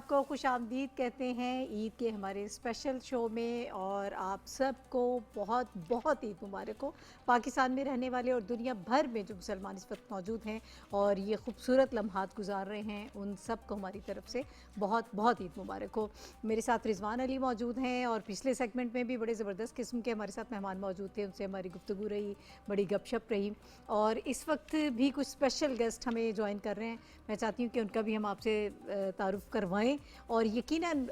आपको खुश आमदीद कहते हैं ईद के हमारे स्पेशल शो में। और आप सबको बहुत बहुत ईद मुबारक हो। पाकिस्तान में रहने वाले और दुनिया भर में जो मुसलमान इस वक्त मौजूद हैं और ये खूबसूरत लम्हात गुजार रहे हैं, उन सबको हमारी तरफ से बहुत बहुत ईद मुबारक हो। मेरे साथ रिजवान अली मौजूद हैं और पिछले सेगमेंट में भी बड़े ज़बरदस्त किस्म के हमारे साथ मेहमान मौजूद थे, उनसे हमारी गुफ्तगू रही, बड़ी गपशप रही। और इस वक्त भी कुछ स्पेशल गेस्ट हमें ज्वाइन कर रहे हैं। मैं चाहती हूँ कि उनका भी हम आपसे तारुफ करवाएं और यकीनन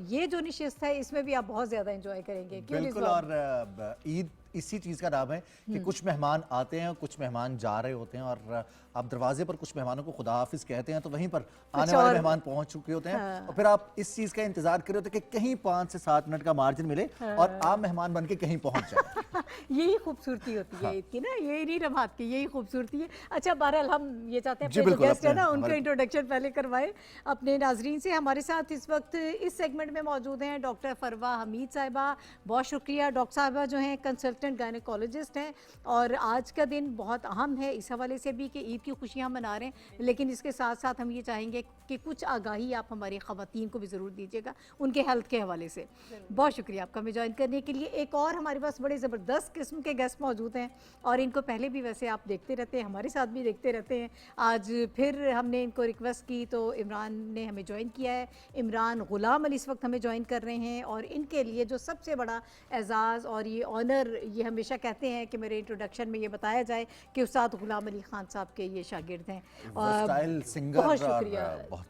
ये जो नशिस्त है इसमें भी आप बहुत ज़्यादा एंजॉय करेंगे। बिल्कुल। और ईद इसी चीज़ का नाम है कि कुछ मेहमान आते हैं, कुछ मेहमान जा रहे होते हैं और आप दरवाजे पर कुछ मेहमानों को खुदा हाफिज कहते हैं तो वहीं पर आने वाले मेहमान पहुंच चुके होते हैं। हाँ। और फिर आप इस चीज़ का इंतजार कर रहे होते हैं कि कहीं 5 से 7 मिनट का मार्जिन मिले और आप मेहमान बन के कहीं पहुंच जाए। यही खूबसूरती होती है ईद की ना, यही नहीं रमात की, यही खूबसूरती है। अच्छा बहरहाल हम ये चाहते हैं जी, अपने जो बिल्कुल, गेस्ट है ना अपने उनका इंट्रोडक्शन पहले करवाएं अपने नाजरीन से। हमारे साथ इस वक्त इस सेगमेंट में मौजूद हैं डॉक्टर फरवा हमीद साहिबा। बहुत शुक्रिया। डॉक्टर साहिबा जो हैं कंसल्टेंट गायनेकोलॉजिस्ट हैं और आज का दिन बहुत अहम है इस हवाले से भी कि ईद की खुशियाँ मना रहे हैं, लेकिन इसके साथ साथ हम ये चाहेंगे कि कुछ आगाही आप हमारी ख़वातीन को भी ज़रूर दीजिएगा उनके हेल्थ के हवाले से। बहुत शुक्रिया आपका हमें ज्वाइन करने के लिए। एक और हमारे पास बड़े ज़बरदस्त किस्म के गेस्ट मौजूद हैं और इनको पहले भी वैसे आप देखते रहते हैं, हमारे साथ भी देखते रहते हैं। आज फिर हमने इनको रिक्वेस्ट की तो इमरान ने हमें ज्वाइन किया है। इमरान ग़ुलाम अली इस वक्त हमें ज्वाइन कर रहे हैं और इनके लिए जो सबसे बड़ा एजाज़ और ये ऑनर, ये हमेशा कहते हैं कि मेरे इंट्रोडक्शन में ये बताया जाए कि उस्ताद ग़ुलाम अली ख़ान साहब के ये शागिर्द हैं। सिंगर बहुत शुक्रिया। और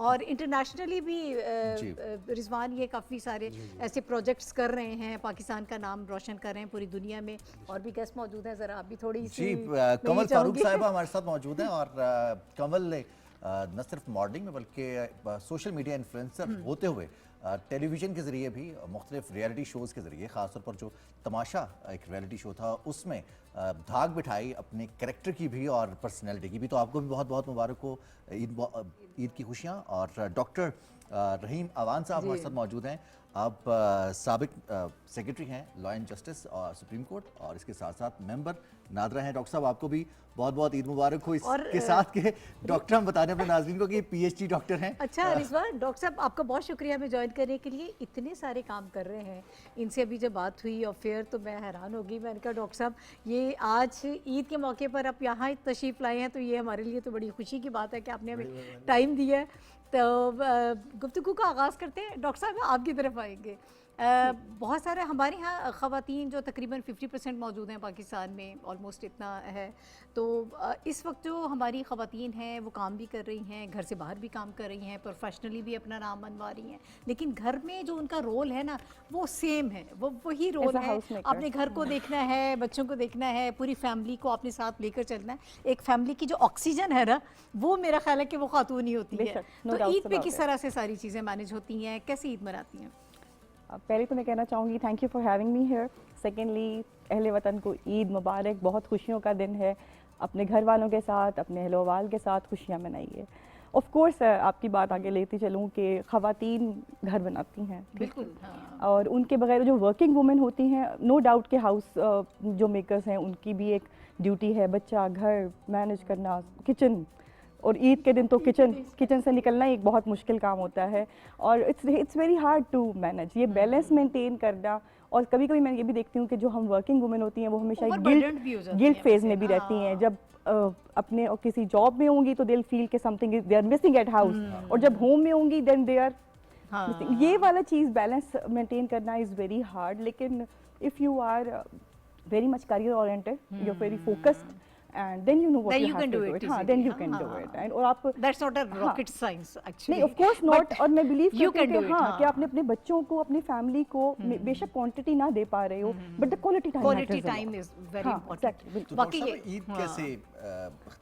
और इंटरनेशनली भी रिजवान ये काफ़ी सारे ऐसे प्रोजेक्ट्स कर रहे हैं, पाकिस्तान का नाम रोशन कर रहे हैं पूरी दुनिया में। और भी गेस्ट मौजूद हैं, ज़रा आप भी थोड़ी सी कमल फारूक साहिबा हमारे साथ मौजूद हैं। और कमल ने न सिर्फ मॉडलिंग में बल्कि सोशल मीडिया इन्फ्लुएंसर होते हुए टेलीविज़न के ज़रिए भी मुख्तलिफ रियलिटी शोज़ के ज़रिए, ख़ासतौर पर जो तमाशा एक रियलिटी शो था उसमें धाक बिठाई अपने कैरेक्टर की भी और पर्सनैलिटी की भी। तो आपको भी बहुत बहुत मुबारक हो ईद की खुशियाँ। और डॉक्टर रहीम अवान साहब हमारे साथ मौजूद हैं। आप साबिक सेक्रेटरी हैं लॉ एंड जस्टिस और सुप्रीम कोर्ट और इसके साथ साथ मेंबर नादरा हैं। डॉक्टर साहब आपको भी बहुत बहुत ईद मुबारक हो। इसके साथ के डॉक्टर हम बता रहे हैं अपने नाज़रीन को कि पीएचडी डॉक्टर हैं। अच्छा रिजवान, डॉक्टर साहब आपका बहुत शुक्रिया हमें ज्वाइन करने के लिए। इतने सारे काम कर रहे हैं, इनसे अभी जब बात हुई और फिर तो मैं हैरान हो गई। मैंने कहा डॉक्टर साहब ये आज ईद के मौके पर आप यहाँ तशरीफ़ लाए हैं तो ये हमारे लिए तो बड़ी खुशी की बात है कि आपने हमें टाइम दिया है। तो गुफ्तगू का आगाज़ करते हैं। डॉक्टर साहब आपकी तरफ आएंगे। बहुत सारे हमारे यहाँ ख़वातीन जो तकरीबन 50% मौजूद हैं पाकिस्तान में, ऑलमोस्ट इतना है। तो इस वक्त जो हमारी ख़वातीन हैं वो काम भी कर रही हैं, घर से बाहर भी काम कर रही हैं, प्रोफेशनली भी अपना नाम बनवा रही हैं, लेकिन घर में जो उनका रोल है ना वो सेम है, वो वही रोल है। अपने घर को देखना है, बच्चों को देखना है, पूरी फैमिली को अपने साथ लेकर चलना है। एक फैमिली की जो ऑक्सीजन है ना वो मेरा ख्याल है कि वो खातून ही होती है। तो ईद पे किस तरह से सारी चीज़ें मैनेज होती हैं, कैसे ईद मनाती हैं? पहले तो मैं कहना चाहूँगी thank you for having me here. Secondly अहले वतन को ईद मुबारक, बहुत खुशियों का दिन है। अपने घर वालों के साथ, अपने अहलो वाल के साथ खुशियाँ मनाइए। ऑफ कोर्स आपकी बात आगे लेती चलूँ कि ख़वातीन घर बनाती हैं, बिल्कुल हाँ। और उनके बगैर जो वर्किंग वुमेन होती हैं, नो डाउट के हाउस जो मेकर्स हैं उनकी भी एक ड्यूटी है, बच्चा, घर मैनेज करना, किचन। और ईद के दिन तो किचन से निकलना एक बहुत मुश्किल काम होता है और it's very hard to manage ये बैलेंस मेंटेन करना। और कभी कभी मैं ये भी देखती हूँ कि जो हम वर्किंग वुमेन होती हैं वो हमेशा गिल्ट फेज में भी रहती हैं। जब अपने और किसी जॉब में होंगी तो दे विल फील कि something they are missing at house, और जब होम में होंगी देन दे आर मिसिंग। ये वाला चीज़ बैलेंस मेंटेन करना इज़ वेरी हार्ड। लेकिन if you are very much career oriented, you are very focused, and then you know what you have to do it. हाँ, then you can do it. And और आप that's not a rocket science actually. नहीं, of course not. और मैं believe करती हूँ कि हाँ कि आपने अपने बच्चों को, अपनी फैमिली को बेशक क्वांटिटी ना दे पा रहे हो, but the quality time is very important. तो बाकी ईद कैसे,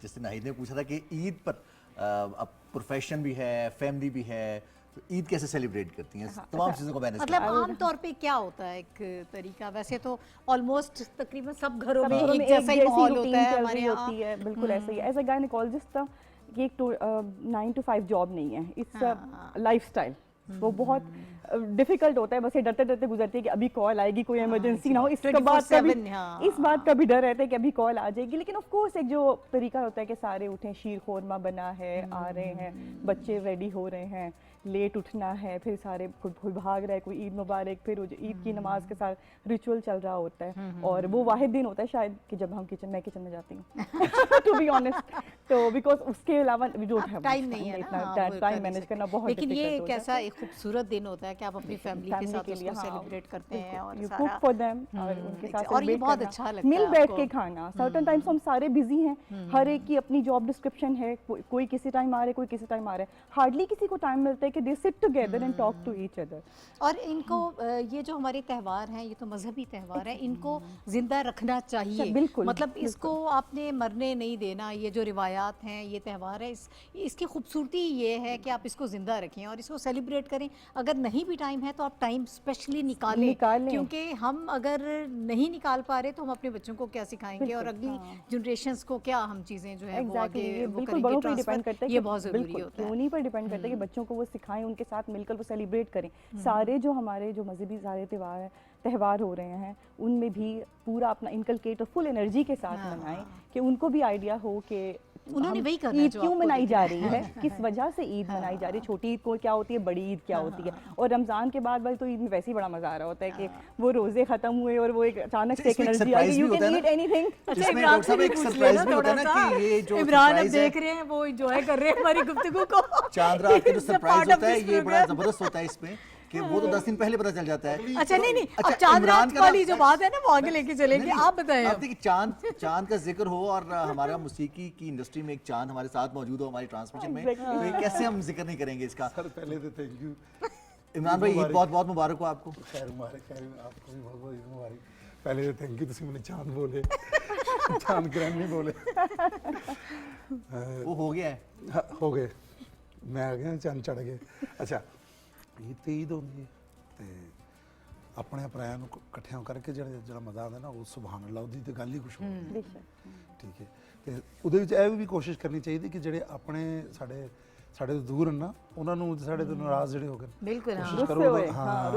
जैसे नाहिद ने पूछा था कि ईद पर अब प्रोफेशन भी है, फैमिली भी है, तो ईद कैसे सेलिब्रेट करती हैं? तमाम चीज़ों को मैनेज मतलब आम तौर पे क्या होता है एक तरीका? वैसे तो ऑलमोस्ट तकरीबन सब घरों में एक जैसा ही माहौल होता है हमारे यहाँ। होती है बिल्कुल ऐसा ही। एज अ गायनेकोलॉजिस्ट ये एक 9 to 5 जॉब नहीं है, इट्स लाइफस्टाइल। वो बहुत डिफिकल्ट होता है, बस ये डरते डरते गुजरती है कि अभी कॉल आएगी, कोई इमरजेंसी ना हो। इस बात का भी डर रहता है कि अभी कॉल आ जाएगी। लेकिन ऑफ कोर्स एक जो तरीका होता है कि सारे उठें, शीर खोरमा बना है, आ रहे हैं, बच्चे रेडी हो रहे हैं, लेट उठना है, फिर सारे कोई भाग रहा है, कोई ईद मुबारक, फिर वो जो ईद की नमाज के साथ रिचुअल चल रहा होता है। और वो वाहिद दिन होता है शायद कि जब हम मैं किचन में जाती हूँ टू बी ऑनेस्ट। तो बिकॉज उसके अलावा वी डोंट हैव टाइम नहीं है ना, हाँ, वो टाइम कर मैनेज सकते। करना बहुत लेकिन ये difficult एक होता ऐसा एक खूबसूरत दिन होता है कि आप अपनी फैमिली के साथ लिए, उसको हाँ, सेलिब्रेट करते हैं और यू सारा कुक फॉर देम और उनके साथ और ये celebrate बहुत करना, अच्छा लगता मिल है बैठ आपको। के खाना। सर्टेन टाइम्स हम सारे बिजी हैं, हर एक की अपनी जॉब डिस्क्रिप्शन है, कोई किसी टाइम आ रहा है, कोई किसी टाइम आ रहा है, हार्डली किसी को टाइम मिलता है कि they sit together and talk to each other. और इनको ये जो हमारे त्यौहार हैं, ये तो मजहबी त्यौहार है, इनको जिंदा रखना चाहिए। बिल्कुल, मतलब इसको आपने मरने नहीं देना। ये जो रिवायात हैं, ये त्यौहार है, इसकी खूबसूरती ये है कि आप इसको जिंदा रखें और इसको सेलिब्रेट करें। अगर नहीं भी टाइम है तो आप टाइम स्पेशली निकालें, क्योंकि हम अगर नहीं निकाल पा रहे तो हम अपने बच्चों को क्या सिखाएंगे और अगली जनरेशंस को क्या हम चीज़ें जो है वो आगे वो बिल्कुल करेंगे बड़ों पर डिपेंड ट्रांसफर। करता है, ये बहुत ज़रूरी बिल्कुल होता है। उन्हीं पर डिपेंड करता है कि बच्चों को वो सिखाएं, उनके साथ मिलकर वो सेलिब्रेट करें। सारे जो हमारे जो मजहबी सारे त्यौहार हो रहे हैं उनमें भी पूरा अपना इनकलकेट और फुल एनर्जी के साथ मनाएं कि उनको भी आइडिया हो कि उन्होंने वही करना है ईद जो क्यों आपको मनाई दिख जा रहा रही है, किस वजह से ईद मनाई जा रही है, छोटी ईद को क्या होती है, बड़ी ईद क्या होती है। और रमजान के बाद भाई तो ईद में वैसे ही बड़ा मजा आ रहा होता है कि वो रोजे खत्म हुए और वो एक अचानक से एक इसमें एक एनर्जी आई, surprise यू भी कैन होता है ईट ना? एनीथिंग। अच्छा, इसमें इमरान डॉक्टर साहब से एक भी पूछ surprise लेना भी होता है थोड़ा ना सा। कि ये जो इमरान अब surprise है- देख रहे हैं, वो एंजॉय कर रहे हैं हमारी गुफ्तगू को। चांद रात का जो It's a surprise part of होता है this ये बड़ा program. जबरदस्त होता है इसमें कि वो तो 10 दिन पहले पता चल जाता है। अच्छा नहीं नहीं, अच्छा, अब चांद इमरान रात का ना- वाली जो बात है ना वो आगे लेके चलेंगे। नहीं, आप बताएं आप अब। देखिए चांद का जिक्र हो और हमारा मौसीकी की इंडस्ट्री में एक चांद हमारे साथ मौजूद हो हमारी ट्रांसमिशन में, तो ये कैसे हम जिक्र नहीं करेंगे इसका। सर पहले तो थैंक यू इमरान भाई ईद बहुत बहुत मुबारक हो आपको। खैर मुबारक, खैर आपको भी बहुत बहुत ईद मुबारक। पहले तो थैंक यू, तुसी मैंने चांद बोले चांद किरण नहीं बोले। वो हो गया है। हाँ, हो गए, मैं आ गया चंद चढ़ गए। अच्छा ईद तो ईद होंगी है ते अपने पराया इकट्ठिया करके ਜਿਹੜਾ मजा आता ना वो सुभान अल्लाह ਉਹਦੀ ਤੇ ਗੱਲ ਹੀ ਕੁਛ ਹੋਰ ਹੈ। ठीक है ਤੇ ਉਹਦੇ ਵਿੱਚ ਇਹ ਵੀ ਕੋਸ਼ਿਸ਼ ਕਰਨੀ ਚਾਹੀਦੀ ਕਿ ਜਿਹੜੇ ਆਪਣੇ ਸਾਡੇ ਤੋਂ ਦੂਰ ਹਨ ਨਾ ਉਹਨਾਂ ਨੂੰ ਸਾਡੇ ਤੋਂ ਨਾਰਾਜ਼ ਜਿਹੜੇ ਹੋ ਗਏ बिल्कुल हाँ। ਕੋਸ਼ਿਸ਼ ਕਰੋ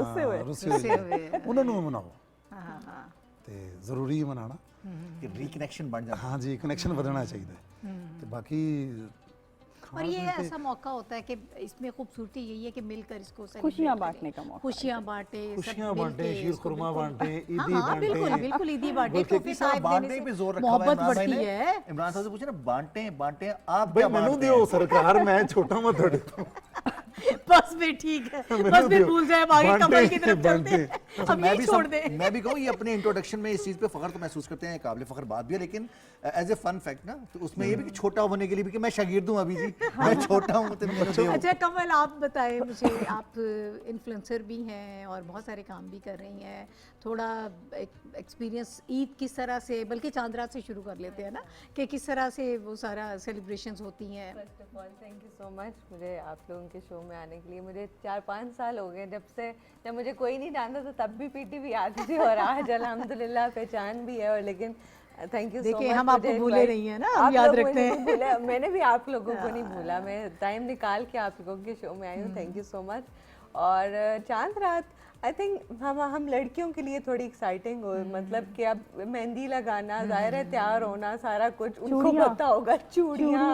रुस्से हुए। रुस्से हुए ਉਹਨਾਂ ਨੂੰ ਮਨਾਓ हाँ, हाँ। ਤੇ ਜ਼ਰੂਰੀ ਹੈ ਮਨਾਣਾ। कि रिकनेक्शन बढ़ जाता है। हाँ जी, कनेक्शन ਵਧਣਾ ਚਾਹੀਦਾ ਹੈ ਤੇ ਬਾਕੀ और ये ऐसा मौका होता है कि इसमें खूबसूरती यही है कि मिलकर इसको celebrate खुशियाँ करें। बांटने का मौका। खुशियाँ बांटे, सब खुशियाँ मिलके बांटे, शीर इसको खुरमा बिल्कुल- बांटे, हाँ, ईदी हाँ, बांटे। बिल्कुल बिल्कुल ईदी बांटे, बल्कि तोहफे साहब साहब बांटने देने पे से जोर रखा हुआ है मोहब्बत इमरान भाई बढ़ती ने। है। इमरान साहब से पूछे ना बांटे आप भाई क्या ਮੈਨੂੰ बांटते ਦਿਓ हैं? सरकार, मैं छोटा मैं ਤੁਹਾਡੇ ਤੋਂ। बस भी ठीक है, मैंने बस भी दियो। भूल जाए, अब आगे बांटे, कमल की तरफ चलते हैं। अच्छा, अब यही छोड़ दें। मैं भी कहूँ ये अपने इंट्रोडक्शन में इस चीज़ पे फ़ख्र तो महसूस करते हैं, काबिल फ़ख्र बात भी है, लेकिन एज ए फन फैक्ट ना तो उसमें ये भी कि छोटा होने के लिए भी कि मैं शागिर्द हूँ अभी जी, मैं छोटा हूँ तो मेरे दो। अच्छा कमल, आप बताएं मुझे, आप इन्फ्लुएंसर भी हैं और बहुत सारे काम भी कर रही हैं, थोड़ा एक्सपीरियंस ईद किस तरह से, बल्कि चांद रात से शुरू कर लेते हैं ना, कि किस तरह से वो सारा सेलिब्रेशंस होती हैं। First of all thank you so much मुझे आप लोगों के शो में आने के लिए। मुझे 4-5 साल हो गए जब मुझे कोई नहीं जानता था, तब भी पीटी भी आती थी और आज अल्हम्दुलिल्लाह पहचान भी है। और लेकिन थैंक यू सो मच। देखिए, हम आपको भूले नहीं है ना, हम याद रखते हैं। मैंने भी आप लोगों को नहीं भूला, मैं टाइम निकाल के आप लोगों के शो में आई हूँ। Thank you so much. और चांद रात आई थिंक हम लड़कियों के लिए थोड़ी एक्साइटिंग हो, मतलब कि अब मेहंदी लगाना, जाहिर है तैयार होना, सारा कुछ उनको पता होगा, चूड़ियाँ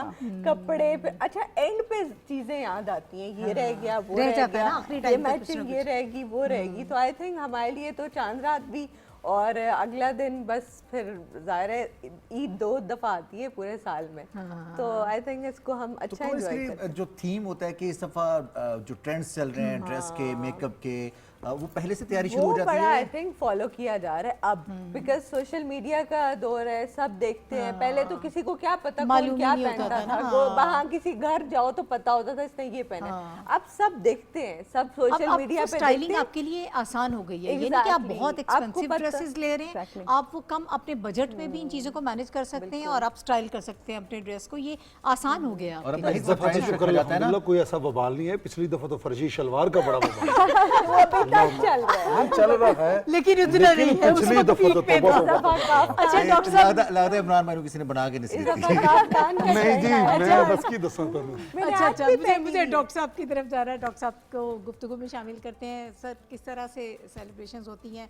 कपड़े पे। अच्छा एंड पे चीज़ें याद आती हैं, ये रह गया, वो रह रह जाता है गया, ना, आखिरी ये टाइम पे कुछ ना मैचिंग, कुछ। ये रहेगी, वो रहेगी। तो आई थिंक हमारे लिए तो चांद रात भी, और अगला दिन बस फिर ज़ाहिर है ईद 2 दफ़ा आती है पूरे साल में। तो आई थिंक इसको हम तो अच्छा कौन एंजॉय इसके करते हैं। जो थीम होता है कि इस दफ़ा जो ट्रेंड्स चल रहे हैं ड्रेस के, मेकअप के, वो पहले से तैयारी शुरू हो वो जाती बड़ा है। आई थिंक फॉलो किया जा रहा है अब, बिकॉज सोशल मीडिया का दौर है, सब देखते हैं। पहले तो किसी को क्या पता मालूम कौन ही क्या नहीं होता पहनता था ना, था, वो वहाँ किसी घर जाओ तो पता होता था इसने ये पहना है। अब सब देखते हैं, सब सोशल मीडिया पे स्टाइलिंग देखते हैं। आपके लिए आसान हो गई है, ये नहीं कि आप Exactly. बहुत आपको एक्सपेंसिव पता- ड्रेसेस ले रहे हैं, Exactly. आप वो कम अपने बजट में भी इन चीज़ों को मैनेज कर सकते हैं और आप स्टाइल कर सकते हैं अपने ड्रेस को, ये आसान हो गया और आपके अपना लिए। इस दफ़ा तो ट्रेंड शुक्र रखा जाता है ना। अल्हम्दुलिल्लाह कोई ऐसा बवाल नहीं है। पिछली दफ़ा तो फर्जी शलवार का बड़ा बवाल। वो भी पता चल रहा है। हाँ, चल रहा है लेकिन उतना नहीं है, उस पिछली वक्त दफा तो पीक पे तौबा था। तौबा। अच्छा डॉक्टर साहब, लगता है इमरान भाई को किसी ने बना के नहीं इस दी दफा थी। कान का नहीं जी, चलना है। मैं बस की दसा था मैंने अच्छा आज अच्छा भी मुझे पहनी मुझे हुई है। डॉक्टर साहब की तरफ जा रहा है। डॉक्टर साहब को गुफ्तगू में शामिल करते हैं। सर, किस तरह से सेलिब्रेशंस होती हैं?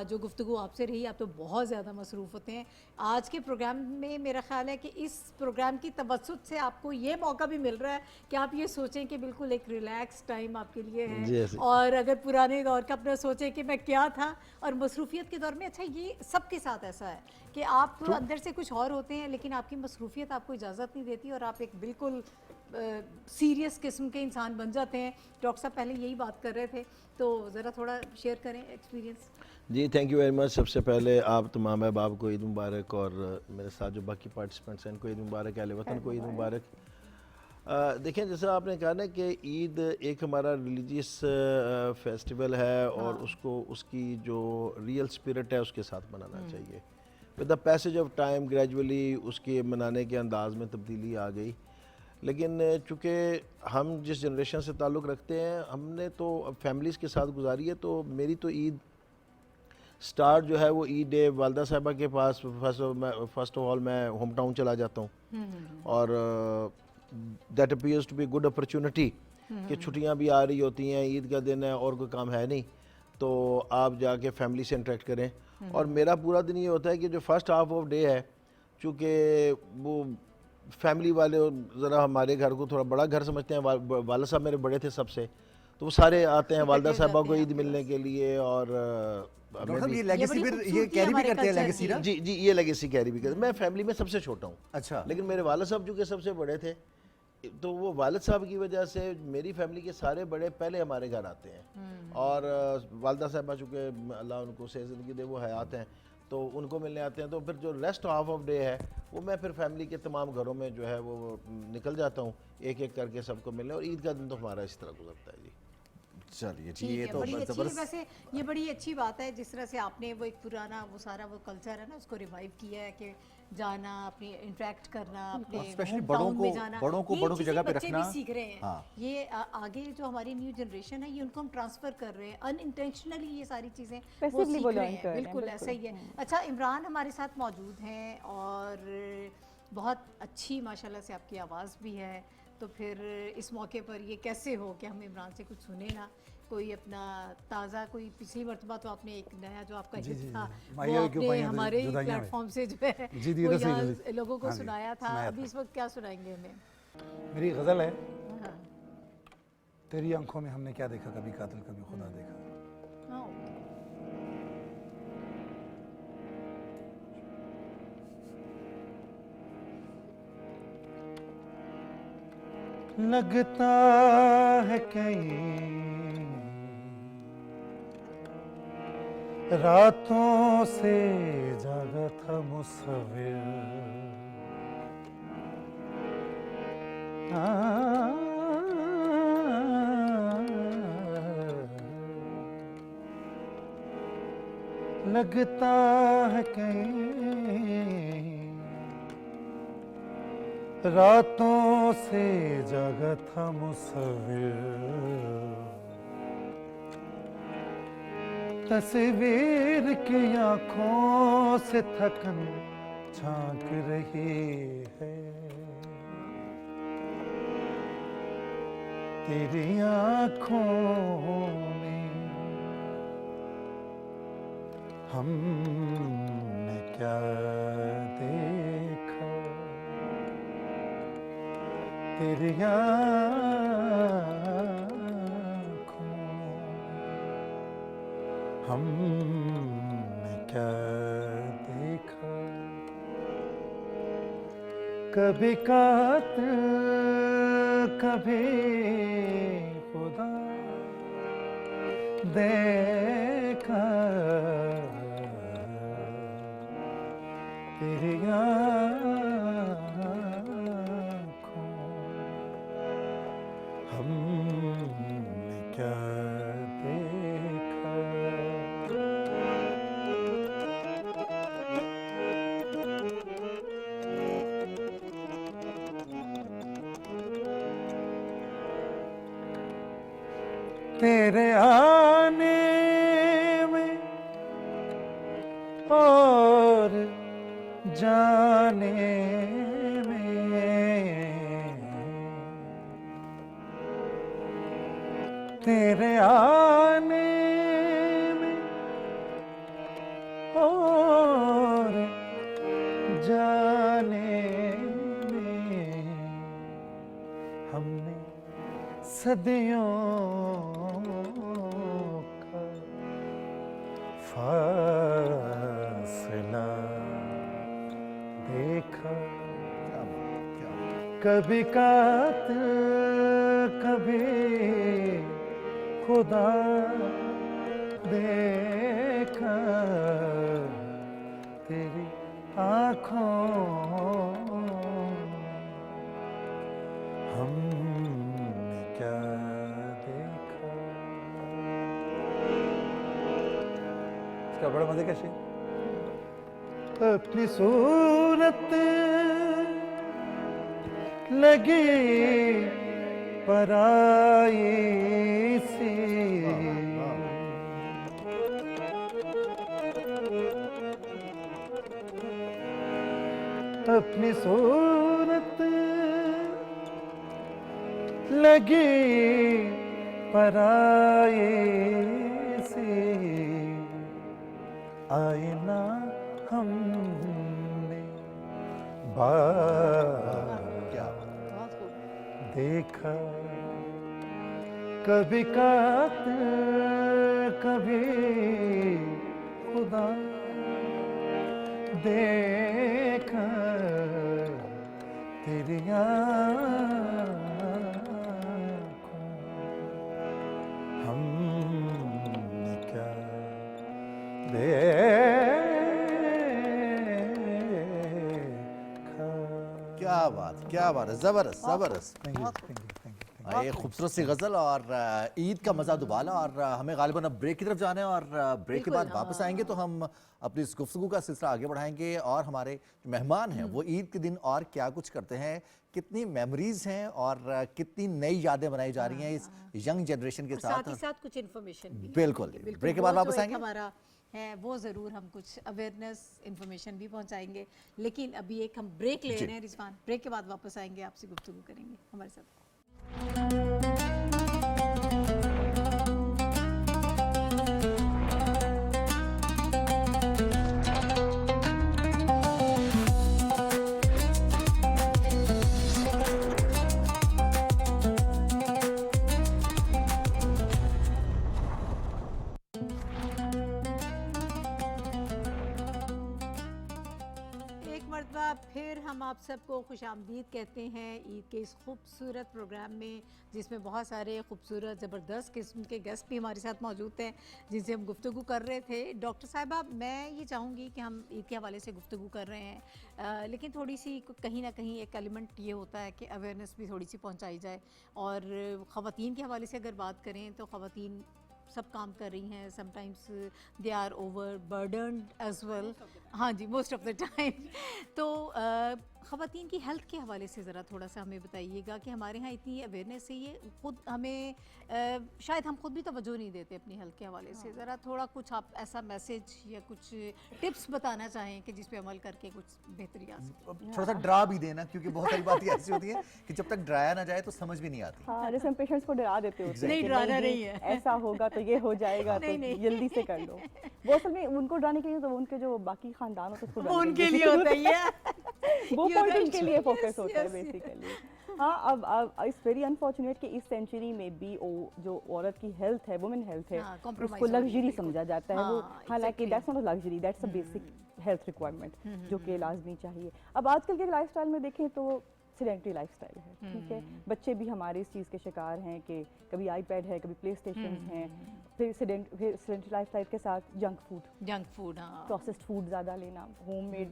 जो गुफ्तगू आपसे रही, आप तो बहुत ज़्यादा मसरूफ़ होते हैं। आज के प्रोग्राम में मेरा ख्याल है कि इस प्रोग्राम की तवज्जुद से आपको ये मौका भी मिल रहा है कि आप ये सोचें कि बिल्कुल एक रिलैक्स टाइम आपके लिए है, और अगर पुराने दौर का अपना सोचें कि मैं क्या था, और मसरूफियत के दौर में। अच्छा, ये सबके साथ ऐसा है कि आप अंदर से कुछ और होते हैं, लेकिन आपकी मसरूफियत आपको इजाज़त नहीं देती और आप एक बिल्कुल सीरियस किस्म के इंसान बन जाते हैं। डॉक्टर साहब पहले यही बात कर रहे थे, तो ज़रा थोड़ा शेयर करें एक्सपीरियंस। जी थैंक यू वेरी मच। सबसे पहले आप तमाम अहबाब को ईद मुबारक, और मेरे साथ जो बाकी पार्टिसिपेंट्स हैं इनको ईद मुबारक, अहले वतन को ईद मुबारक। देखें, जैसा आपने कहा ना कि ईद एक हमारा रिलीजियस फेस्टिवल है, और उसको उसकी जो रियल स्पिरिट है उसके साथ मनाना चाहिए। With the passage of time gradually उसके मनाने के अंदाज में तब्दीली आ गई, लेकिन चूँकि हम जिस जनरेशन से ताल्लुक़ रखते हैं, हमने तो फैमिलीज़ के साथ गुजारी है। तो मेरी तो ईद स्टार्ट जो है वो ईद डे वालदा साहिबा के पास फर्स्ट ऑफ ऑल मैं होम टाउन चला जाता हूँ, और that appears to be good opportunity कि छुट्टियाँ भी आ रही होती हैं, ईद का दिन है और कोई काम है नहीं, तो आप जाके फैमिली से इंटरेक्ट करें। और मेरा पूरा दिन ये होता है कि जो फर्स्ट हाफ ऑफ डे है, चूँकि वो फैमिली वाले ज़रा हमारे घर को थोड़ा बड़ा घर समझते हैं, वाला साहब मेरे बड़े थे सबसे, तो वो सारे आते हैं वालदा साहबा को ईद मिलने के लिए। और डॉक्टर साहब, ये लेगेसी फिर ये कैरी भी करते हैं लेगेसी ना? जी जी, ये लेगेसी कैरी भी करते। मैं फैमिली में सबसे छोटा हूँ, अच्छा। लेकिन मेरे वालिद साहब जो कि सबसे बड़े थे, तो वो वालिद साहब की वजह से मेरी फैमिली के सारे बड़े पहले हमारे घर आते हैं, और वालदा साहबा चूँकि अल्लाह उनको से ज़िंदगी दे वो हयात हैं, तो उनको मिलने आते हैं। तो फिर जो रेस्ट हाफ ऑफ डे है वो मैं फिर फैमिली के तमाम घरों में जो है वो निकल जाता हूँ, एक एक करके सबको मिलने। और ईद का दिन तो हमारा इस तरह गुजरता है जी। चलिए जी, ठीक ये है, तो बड़ी अच्छी है। जबरदस्त। वैसे ये बड़ी अच्छी बात है जिस तरह से आपने वो एक पुराना वो सारा वो कल्चर है ना, उसको रिवाइव किया है कि जाना, अपनी इंटरेक्ट करना, अपने स्पेशली home बड़ों town को में जाना, बड़ों को ये बड़ों की चीज़ें जगह पे बच्चे रखना। भी सीख रहे हैं। हाँ। ये आगे जो हमारी न्यू जनरेशन है, ये उनको हम ट्रांसफर कर रहे हैं अनइंटेंशनली, ये सारी चीज़ें वो Passively सीख वो रहे learn हैं। कर रहे हैं, बिल्कुल ऐसा ही है। अच्छा, इमरान हमारे साथ मौजूद हैं, और बहुत अच्छी माशाल्लाह से आपकी आवाज़ भी है। तो फिर इस मौके पर ये कैसे हो कि हम इमरान से कुछ सुने ना, कोई अपना ताज़ा, कोई पिछली मरतबा तो आपने एक नया जो आपका जी, हिट जी, था जी। वो माहिया क्यों आपने माहिया हमारे ही जुदाइयाँ में। प्लेटफॉर्म से जो है जी, जी, वो रसी, यहाँ रसी। लोगों को हाँ जी, सुनाया था। सुनाया अभी था। इस वक्त क्या सुनाएंगे हमें? मेरी गज़ल है, हाँ। तेरी आंखों में हमने क्या देखा, कभी कातिल कभी खुदा देखा। हाँ, लगता है कहीं रातों से जागा था मुसव्विर, लगता है कहीं रातों से जागा था मुसव्विर, तस्वीर की आंखों से थकन झांक रही है, तेरी आंखों में हमने क्या देखा, तेरी आँखों हमने क्या देखा, कभी कातिल कभी खुदा देखा, तेरी आँखों हमने क्या देखा। तेरे आने और जाने में तेरे आने में और जाने में हमने सदियों का फासला देखा, कभी कातिल कभी खुदा देखा, तेरी आँखों हमने क्या देखा। इसका बड़ा मजे का शेर। अपनी सूरत लगी पराई सी, अपनी सूरत लगी पराई सी, आईना हमने देखा, कभी कातिल कभी खुदा देखा, तेरी आँखों हमने क्या देखा। क्या बात है, जबरदस्त जबरदस्त। Thank you. ये खूबसूरत सी गज़ल और ईद का मज़ा दुबाला। और हमें गालिबन अब ब्रेक की तरफ जाना है और ब्रेक के बाद वापस आएंगे तो हम अपनी इस गुफ्तगू का सिलसिला आगे बढ़ाएंगे और हमारे जो मेहमान हैं वो ईद के दिन और क्या कुछ करते हैं, कितनी मेमोरीज हैं और कितनी नई यादें बनाई जा रही हैं इस यंग जनरेशन के साथ ही साथ। साथ कुछ इन्फॉर्मेशन भी बिल्कुल, ब्रेक के बाद वो वापस जो एक आएंगे। हमारा है वो ज़रूर हम कुछ अवेयरनेस इन्फॉर्मेशन भी पहुंचाएंगे, लेकिन अभी एक हम ब्रेक ले रहे हैं रिजवान। ब्रेक के बाद वापस आएंगे, आपसे गुफ्तगू करेंगे हमारे साथ। फिर हम आप सबको खुशामदीद कहते हैं ईद के इस खूबसूरत प्रोग्राम में, जिसमें बहुत सारे खूबसूरत ज़बरदस्त किस्म के गेस्ट भी हमारे साथ मौजूद हैं जिनसे हम गुफ्तगू कर रहे थे। डॉक्टर साहिबा, मैं ये चाहूँगी कि हम ईद के हवाले से गुफ्तगू कर रहे हैं, लेकिन थोड़ी सी कहीं ना कहीं एक एलिमेंट ये होता है कि अवेयरनेस भी थोड़ी सी पहुँचाई जाए। और ख़वातीन के हवाले से अगर बात करें तो ख़वातीन सब काम कर रही हैं, sometimes they are over burdened as well. हाँ जी, मोस्ट ऑफ द टाइम। तो ख़वातीन की हेल्थ के हवाले से ज़रा थोड़ा सा हमें बताइएगा कि हमारे यहाँ इतनी अवेयरनेस है, ये खुद हमें शायद हम खुद भी तवज्जो नहीं देते अपनी हेल्थ के हवाले से। ज़रा थोड़ा कुछ आप ऐसा मैसेज या कुछ टिप्स बताना चाहें कि जिस पे अमल करके कुछ बेहतरी आ सके। थोड़ा सा डरा भी देना, क्योंकि बहुत सारी बातें ऐसी होती हैं कि जब तक डराया ना जाए तो समझ भी नहीं आती। हाँ, जैसे हम पेशेंट्स को डरा देते होते हैं नहीं, कि डराना ये नहीं है। ऐसा होगा तो ये हो जाएगा, तो नहीं। जल्दी से कर लो। वो असल में उनको डराने के लिए तो उनके जो बाकी खानदान होता है उसको वो डराने उनके के लिए होता ही है। वो You're पॉइंट right. उनके लिए फोकस Yes, होता है yes, बेसिकली। हाँ, अब इट्स वेरी अनफॉर्चुनेट कि इस सेंचुरी में भी जो औरत की हेल्थ है, वुमेन हेल्थ है, हाँ, compromise उसको हो रही है, लग्जरी बिल्कुल। समझा जाता है। वो हाँ, हालांकि exactly. That's not a luxury, that's a basic health requirement जो कि लाजमी चाहिए। अब आजकल के लाइफस्टाइल में देखें तो सेडेंटरी लाइफस्टाइल है, ठीक है। बच्चे भी हमारे इस चीज़ के शिकार हैं कि कभी आईपैड है, कभी प्ले स्टेशन हैं, फिर सेडेंटरी लाइफस्टाइल के साथ जंक फूड, हाँ, प्रोसेस्ड फूड ज़्यादा लेना, होममेड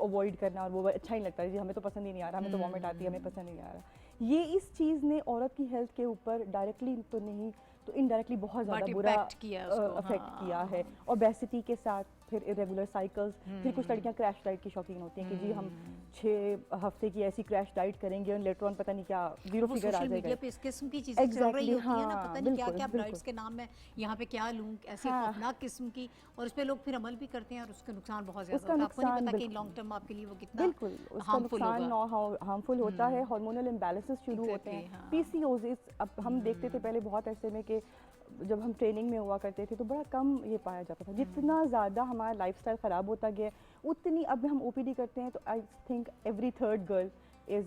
अवॉइड करना, और वो अच्छा ही लगता है जी, हमें तो पसंद ही नहीं आ रहा, हमें तो वॉमिट आती है, हमें पसंद नहीं आ रहा। ये इस चीज़ ने औरत की हेल्थ के ऊपर डायरेक्टली तो नहीं तो इनडायरेक्टली बहुत ज़्यादा बुरा impact किया उसको, अफेक्ट हाँ। किया है। ओबेसिटी के साथ फिर इरेगुलर साइकिल्स, फिर कुछ लड़कियां क्रैश डाइट की शौकीन होती हैं कि जी हम 6 हफ्ते की ऐसी क्रैश डाइट करेंगे और लेटर ऑन पता नहीं क्या जीरो वो फिगर आ सोशल मीडिया जाएगा। पे इस किस्म की चीजें चल रही Exactly, होती है ना, हाँ, पता नहीं क्या बिल्कुल, क्या बिल्कुल। डाइट्स के नाम में यहाँ पे क्या लूँ, ऐसी हाँ। खौफनाक किस्म की, और उस पे लोग फिर अमल भी करते हैं और उसका नुकसान बहुत ज्यादा उसका होता है। आपको नहीं नुकसान पता कि बिल्कुल। लॉन्ग टर्म आपके लिए वो कितना बिल्कुल उसका हार्मफुल नुकसान होगा। हार्मफुल होता है, हार्मोनल इम्बैलेंसेस शुरू होते Exactly, हैं, हाँ। पीसीओएस। अब हम देखते थे पहले बहुत ऐसे में कि जब हम ट्रेनिंग में हुआ करते थे तो बड़ा कम ये पाया जाता था। जितना ज़्यादा हमारा लाइफस्टाइल ख़राब होता गया उतनी, अब हम ओपीडी करते हैं तो I think every third girl इस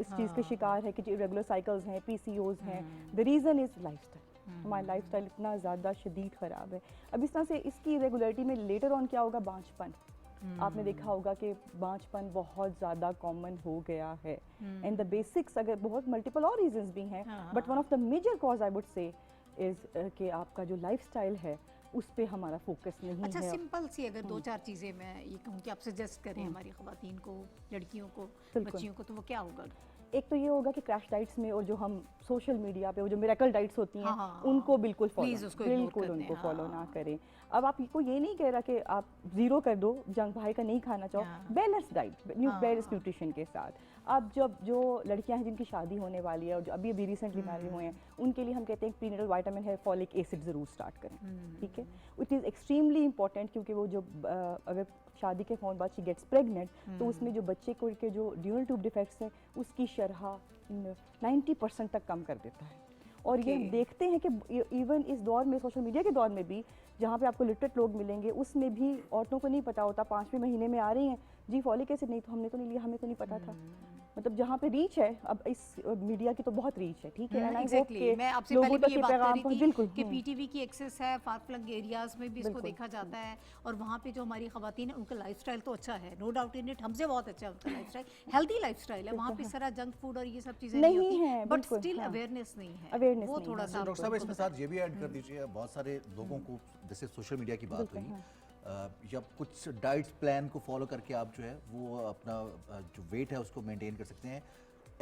चीज़ के शिकार है कि जो इरेगुलर साइकिल्स हैं, पीसीओएस हैं। The reason is lifestyle. हमारा लाइफस्टाइल इतना ज़्यादा शदीद ख़राब है। अब इस तरह से इसकी इरेगुलरिटी में लेटर ऑन क्या होगा, बांझपन। आपने देखा होगा कि बांझपन बहुत ज़्यादा कॉमन हो गया है। एंड द बेसिक्स, अगर बहुत मल्टीपल और रीजंस भी हैं, but one of the major cause I would say is कि आपका जो लाइफस्टाइल है उस पे हमारा फोकस नहीं अच्छा, है। सिंपल सी अगर 2-4 चीज़ें मैं ये कहूँ कि आप सजेस्ट करें हमारी ख़वातीन को, लड़कियों को, बिल्कुल। बच्चियों को, तो वो क्या होगा? एक तो ये होगा कि क्रैश डाइट्स में, और जो हम सोशल मीडिया पे वो जो मिरेकल डाइट्स होती हैं हाँ, उनको बिल्कुल Please फॉलो उसको ignore बिल्कुल कर दें, उनको फॉलो ना हाँ। करें। अब आप को ये नहीं कह रहा कि आप जीरो कर दो, जंक भाई का नहीं खाना चाहो, हाँ। बैलेंस डाइट, बैलेंस न्यूट्रिशन के साथ। अब जब जो लड़कियां हैं जिनकी शादी होने वाली है और जो अभी रिसेंटली मैरिड हुए हैं, उनके लिए हम कहते हैं प्रीनेटल विटामिन है, फॉलिक एसिड ज़रूर स्टार्ट करें, ठीक है। इट इज़ एक्सट्रीमली इंपॉर्टेंट, क्योंकि वो जो अगर शादी के फ़ौरन बाद शी गेट्स प्रेग्नेंट तो उसमें जो बच्चे को के जो ड्यूरल ट्यूब डिफेक्ट्स हैं उसकी शरह 90% तक कम कर देता है। और ये हम देखते हैं कि इवन इस दौर में, सोशल मीडिया के दौर में भी, जहाँ पे आपको लिटरेट लोग मिलेंगे उसमें भी औरतों को नहीं पता होता, 5वें महीने में आ रही हैं जी फॉलिक एसिड नहीं, तो हमने तो नहीं लिया, हमें तो नहीं पता था। मतलब जहाँ पे रीच है, अब इस मीडिया की तो बहुत रीच है, ठीक है। एग्जैक्टली, मैं आपसे पहले भी ये बात कर रही थी बिल्कुल कि पीटीवी की एक्सेस है, फार फ्लंग एरियाज में भी इसको बिल्कुल, देखा जाता है, और वहाँ पे जो हमारी खवातीन है उनका लाइफस्टाइल तो अच्छा है, नो डाउट इन इट, हमसे बहुत अच्छा है उनका लाइफस्टाइल, हेल्दी लाइफस्टाइल है। वहाँ पे सारा जंक फूड और ये सब चीज़ें नहीं नहीं होती, है, बट बिल्कुल, स्टिल हाँ। अवेयरनेस नहीं है, Awareness वो नहीं थोड़ा है, सा डॉक्टर साहब इसमें साथ ये भी ऐड कर दीजिए, बहुत सारे लोगों को जैसे सोशल मीडिया की बात हुई, या कुछ डाइट प्लान को फॉलो करके आप जो है वो अपना जो वेट है उसको मेंटेन कर सकते हैं।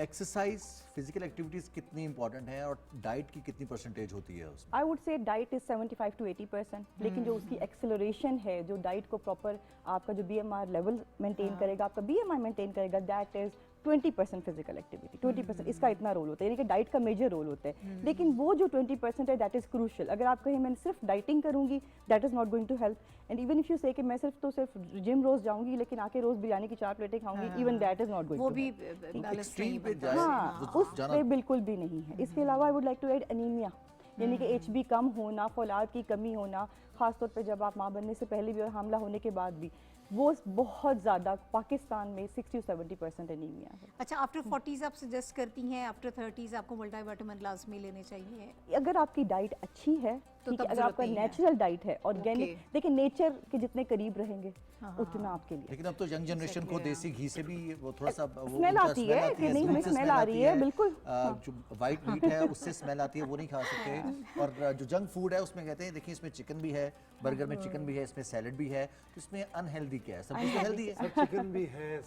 एक्सरसाइज, फिजिकल एक्टिविटीज कितनी इंपॉर्टेंट है और डाइट की कितनी परसेंटेज होती है उसमें? आई वुड से डाइट इज 75 to 80%, लेकिन जो उसकी एक्सेलरेशन है, जो डाइट को प्रॉपर आपका जो BMR लेवल मेंटेन करेगा, आपका BMI मेंटेन करेगा, दैट इज 20% फिजिकल एक्टिविटी, 20%। इसका इतना रोल होता है, यानी कि डाइट का मेजर रोल होता है। लेकिन वो जो 20% है दैट इज क्रूशियल। अगर आप कहें मैं सिर्फ डाइटिंग करूंगी, that is not going to help. And even if you say कि मैं सिर्फ जिम रोज जाऊंगी लेकिन आके रोज बिरयानी की 4 प्लेटें खाऊंगी, even that is not going वो टू भी हेल्प। बैलेंस एक्सट्रीम नहीं पे बनता। जाए हाँ, वो उस जाना पे बिल्कुल भी नहीं है। इसके अलावा I would like to add anaemia, यानी कि HB कम होना, फौलाद की कमी होना, खासतौर पे जब आप माँ बनने से पहले भी और हामला होने के बाद भी, वो बहुत ज़्यादा पाकिस्तान में 60 to 70% एनीमिया है। अच्छा, आफ्टर 40s आप सजेस्ट करती हैं, आफ्टर 30s आपको मल्टीविटामिन लाजमी लेने चाहिए? अगर आपकी डाइट अच्छी है, तो ठीक है, तब अगर आपका जरूरत नहीं है। नेचुरल डाइट है, ऑर्गेनिक, Okay. देखिए नेचर के जितने करीब रहेंगे उतना आपके लिए। लेकिन अब तो यंग जनरेशन को देसी घी से भी वो थोड़ा सा वो स्मेल उनका आती है कि नहीं, हमें से स्मेल आ रही है, बिल्कुल। जो वाइट मीट है उससे स्मेल आती है, वो नहीं खा सकते। और जो जंक फूड है उसमें कहते हैं देखिए इसमें चिकन भी है, बर्गर में चिकन भी है, इसमें सैलेड भी है, तो इसमें अनहेल्दी क्या है? सब कुछ तो हेल्दी है। सर चिकन भी है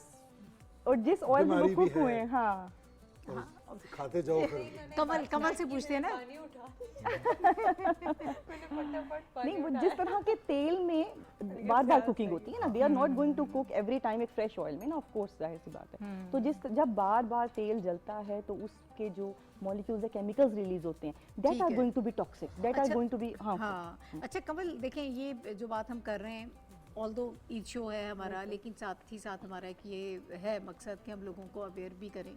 और जिस ऑयल में वो बीमारी भी कुक हुए है। हैं, हाँ, और खाते जाओ फिर। कमल से पूछते हैं ना, नहीं, वो जिस तरह के तेल में बार बार कुकिंग होती है ना, they are not going to cook every time एक फ्रेश ऑयल में ना, ऑफ कोर्स जाहिर सी बात है। तो जब बार बार तेल जलता है तो उसके जो मॉलिक्यूल्स है, केमिकल्स रिलीज होते हैं, दैट ठीक आर है। Going to be toxic, that are अच्छा, गोइंग टू बी हाँ। हार्मफुल। अच्छा कमल, देखें ये जो बात हम कर रहे हैं, ऑल्दो ईद शो है हमारा, लेकिन साथ ही साथ हमारा एक ये है मकसद कि हम लोगों को अवेयर भी करें।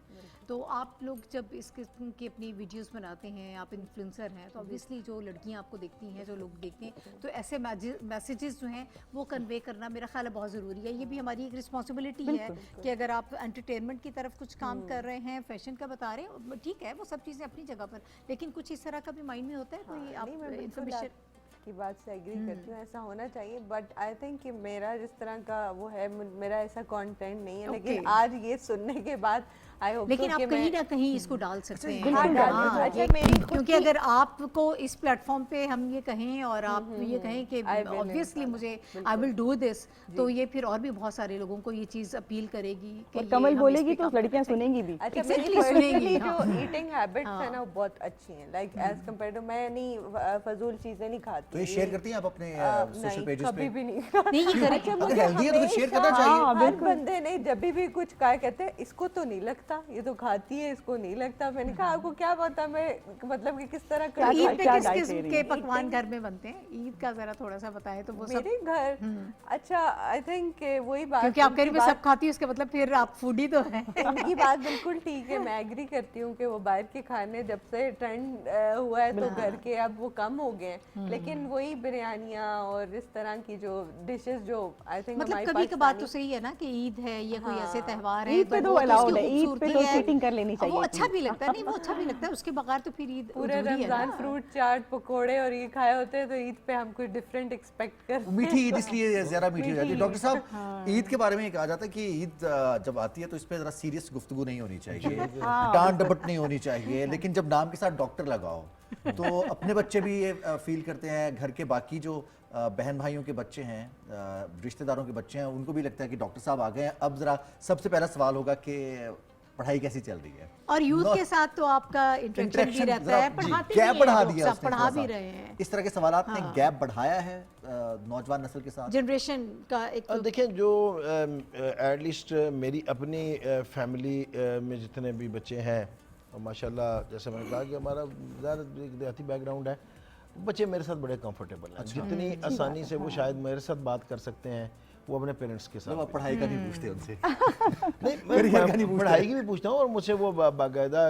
तो आप लोग जब इस किस्म की अपनी वीडियोस बनाते हैं, आप इन्फ्लुएंसर हैं, तो ऑब्वियसली जो लड़कियां आपको देखती हैं, जो लोग देखते हैं, तो ऐसे मैसेजेस जो हैं वो कन्वे करना मेरा ख्याल है बहुत ज़रूरी है। ये भी हमारी एक रिस्पॉन्सिबिलिटी है कि अगर आप एंटरटेनमेंट की तरफ कुछ काम कर रहे हैं, फैशन का बता रहे हैं, ठीक है, वो सब चीज़ें अपनी जगह पर, लेकिन कुछ इस तरह का भी माइंड में होता है कोई आप नहीं, मैं बिल्कुल इन्फॉर्मेशन? की बात से एग्री करती हूँ, ऐसा होना चाहिए। बट आई थिंक कि मेरा जिस तरह का वो है, मेरा ऐसा कंटेंट नहीं है। लेकिन Okay. आज ये सुनने के बाद आई होप लेकिन आप कहीं ना कहीं इसको डाल सकते हैं। हाँ, डाल हाँ, सकते हैं। अच्छा, ये- मेरी खुद क्योंकि की- अगर आपको इस प्लेटफॉर्म पे हम ये कहें और आप ये कहें कि I will ऑब्वियसली इंशाल्लाह, मुझे आई विल डू दिस, तो ये फिर और भी बहुत सारे लोगों को ये चीज़ अपील करेगी कि और ये कमल हम बोलेगी इस पे तो काम लड़कियां करना चाहिए। सुनेंगी भी। अच्छा Exactly, मेरी सुनेंगी, पर्सनली हाँ। जो ईटिंग हैबिट्स है ना वो बहुत अच्छी हैं, लाइक एज कम्पेयर टू मैं नहीं फजूल चीजें नहीं खाती। तो ये शेयर करती हैं आप अपने सोशल नहीं, पेजेस कभी पे? भी नहीं नहीं, ये करें। अच्छा, अगर मुझे हेल्दी है तो फिर शेयर करना हमेशा चाहिए। हर बंदे ने जब भी कुछ कहा कहते हैं इसको तो नहीं लगता, ये तो खाती है, इसको नहीं लगता। मैंने कहा आपको क्या पता मैं मतलब कि किस तरह क्या करती ईद हूँ। पे क्या किस डाइट किस्म ले रही के है? पकवान घर में बनते हैं? ईद का जरा थोड़ा सा बताएं तो वो सब, मेरे घर अच्छा आई थिंक वही बात, क्योंकि आप कह रही उनकी मैं सब बात- खाती हूँ इसका मतलब फिर आप फूडी तो हैं। उनकी बात बिल्कुल ठीक है, मैं एग्री करती हूँ कि वो बाहर के खाने जब से ट्रेंड हुआ है तो घर के अब वो कम हो गए हैं, लेकिन वही बिरयानियाँ और इस तरह की जो डिशेस जो आई थिंक मतलब कभी कभार तो सही है ना कि ईद है, ये कोई ऐसे त्योहार है ईद पे तो वो allowed उसकी है, ईद पे खूबसूरती तो है, cheating कर लेनी और चाहिए वो थी। अच्छा भी लगता है। नहीं, वो अच्छा भी लगता है, उसके बगैर तो फिर ईद पूरे अधूरी है रमजान ना। फ्रूट चाट पकोड़े और ये खाए होते हैं, तो ईद पे हम कुछ डिफरेंट एक्सपेक्ट करते हैं। मीठी ईद इसलिए ज़्यादा मीठी हो जाती है। डॉक्टर साहब, ईद के बारे में ये कहा जाता है कि ईद जब आती है तो इस पे ज़रा सीरियस गुफ्तगू नहीं होनी चाहिए, डांट डपट नहीं होनी चाहिए, लेकिन जब नाम के साथ डॉक्टर लगाओ तो अपने बच्चे भी ये फील करते हैं, घर के बाकी जो बहन भाइयों के बच्चे हैं, रिश्तेदारों के बच्चे हैं, उनको भी लगता है कि डॉक्टर साहब आ गए हैं, अब ज़रा सबसे पहला सवाल होगा कि पढ़ाई कैसी चल रही है। और यूथ के साथ तो आपका इंटरेक्शन भी रहता जरा है, जी, पढ़ाते गैप भी बढ़ा हैं, दिया सब उसने पढ़ा थोड़ा भी सा। रहे हैं। इस तरह के सवालात ने गैप बढ़ाया है नौजवान नस्ल के साथ। जनरेशन का एक तो देखिए जो एटलीस्ट मेरी अपनी फैमिली में जितने भी बच्चे हैं, और माशाल्लाह जैसे मैंने कहा कि हमारा ज़्यादा एक देहाती बैकग्राउंड है, बच्चे मेरे साथ बड़े कंफर्टेबल हैं। जितनी आसानी से वो शायद मेरे साथ बात कर सकते हैं वो अपने पेरेंट्स के साथ मतलब आप पढ़ाई का नहीं पूछते उनसे। नहीं, करियर का नहीं मैं पूछते। पढ़ाई की भी पूछता हूँ और मुझसे वो बाकायदा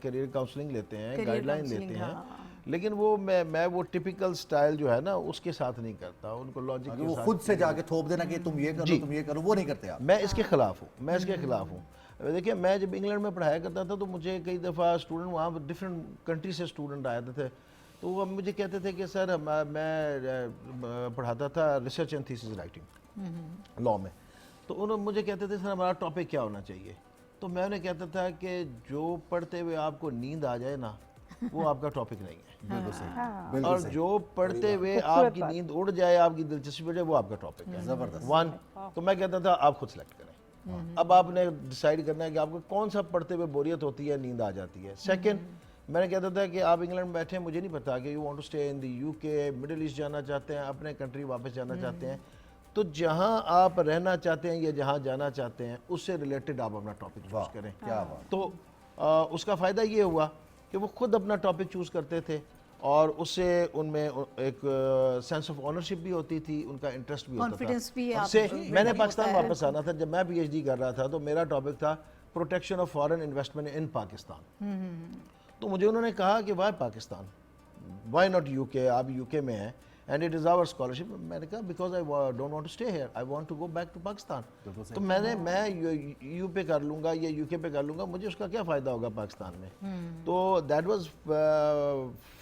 करियर काउंसलिंग लेते हैं, Career गाइडलाइन counselling, लेते हैं, हाँ। लेकिन वो मैं वो टिपिकल स्टाइल जो है ना उसके साथ नहीं करता, उनको लॉजिक अगर के वो साथ खुद से जाके थोप देना कि तुम ये करो जी। तुम ये करो, वो नहीं करते आप। मैं इसके खिलाफ हूँ, मैं इसके खिलाफ हूँ। देखिए मैं जब इंग्लैंड में पढ़ाया करता था तो मुझे कई दफ़ा स्टूडेंट वहाँ डिफरेंट कंट्री से स्टूडेंट आए थे, तो वो मुझे कहते थे कि सर मैं पढ़ाता था research and thesis writing law में, तो उन्होंने मुझे कहते थे सर हमारा टॉपिक क्या होना चाहिए, तो मैं उन्हें कहता था कि जो पढ़ते हुए आपको नींद आ जाए ना वो आपका टॉपिक नहीं है, बिल्कुल सही, और बिल्कुल सही। जो पढ़ते हुए आपकी नींद उड़ जाए, आपकी दिलचस्पी बढ़ जाए, वो आपका टॉपिक है। जबरदस्त। वन, तो मैं कहता था आप खुद सेलेक्ट करें। अब आपने डिसाइड करना है कि आपको कौन सा पढ़ते हुए बोरियत होती है, नींद आ जाती है। सेकंड, मैंने कहता था कि आप इंग्लैंड में बैठे हैं, मुझे नहीं पता कि you want to stay in the UK, middle east जाना चाहते हैं, अपने कंट्री वापस जाना चाहते हैं, तो जहां आप रहना चाहते हैं या जहां जाना चाहते हैं उससे रिलेटेड आप अपना टॉपिक चूज करें। क्या बात। तो उसका फ़ायदा ये हुआ कि वो खुद अपना टॉपिक चूज़ करते थे और उससे उनमें एक सेंस ऑफ ऑनरशिप भी होती थी, उनका इंटरेस्ट भी होता था। Confidence भी आप से में मैंने भी पाकिस्तान होता है। वापस आना था, जब मैं पीएचडी कर रहा था तो मेरा टॉपिक था protection of foreign investment in Pakistan. तो मुझे उन्होंने कहा कि why Pakistan, why not UK, आप यूके में हैं and it is our scholarship. मैंने कहा because I don't want to stay here, I want to go back to Pakistan. तो मैं यू पे कर लूँगा या यूके पे कर लूँगा, मुझे उसका क्या फ़ायदा होगा पाकिस्तान में। तो that was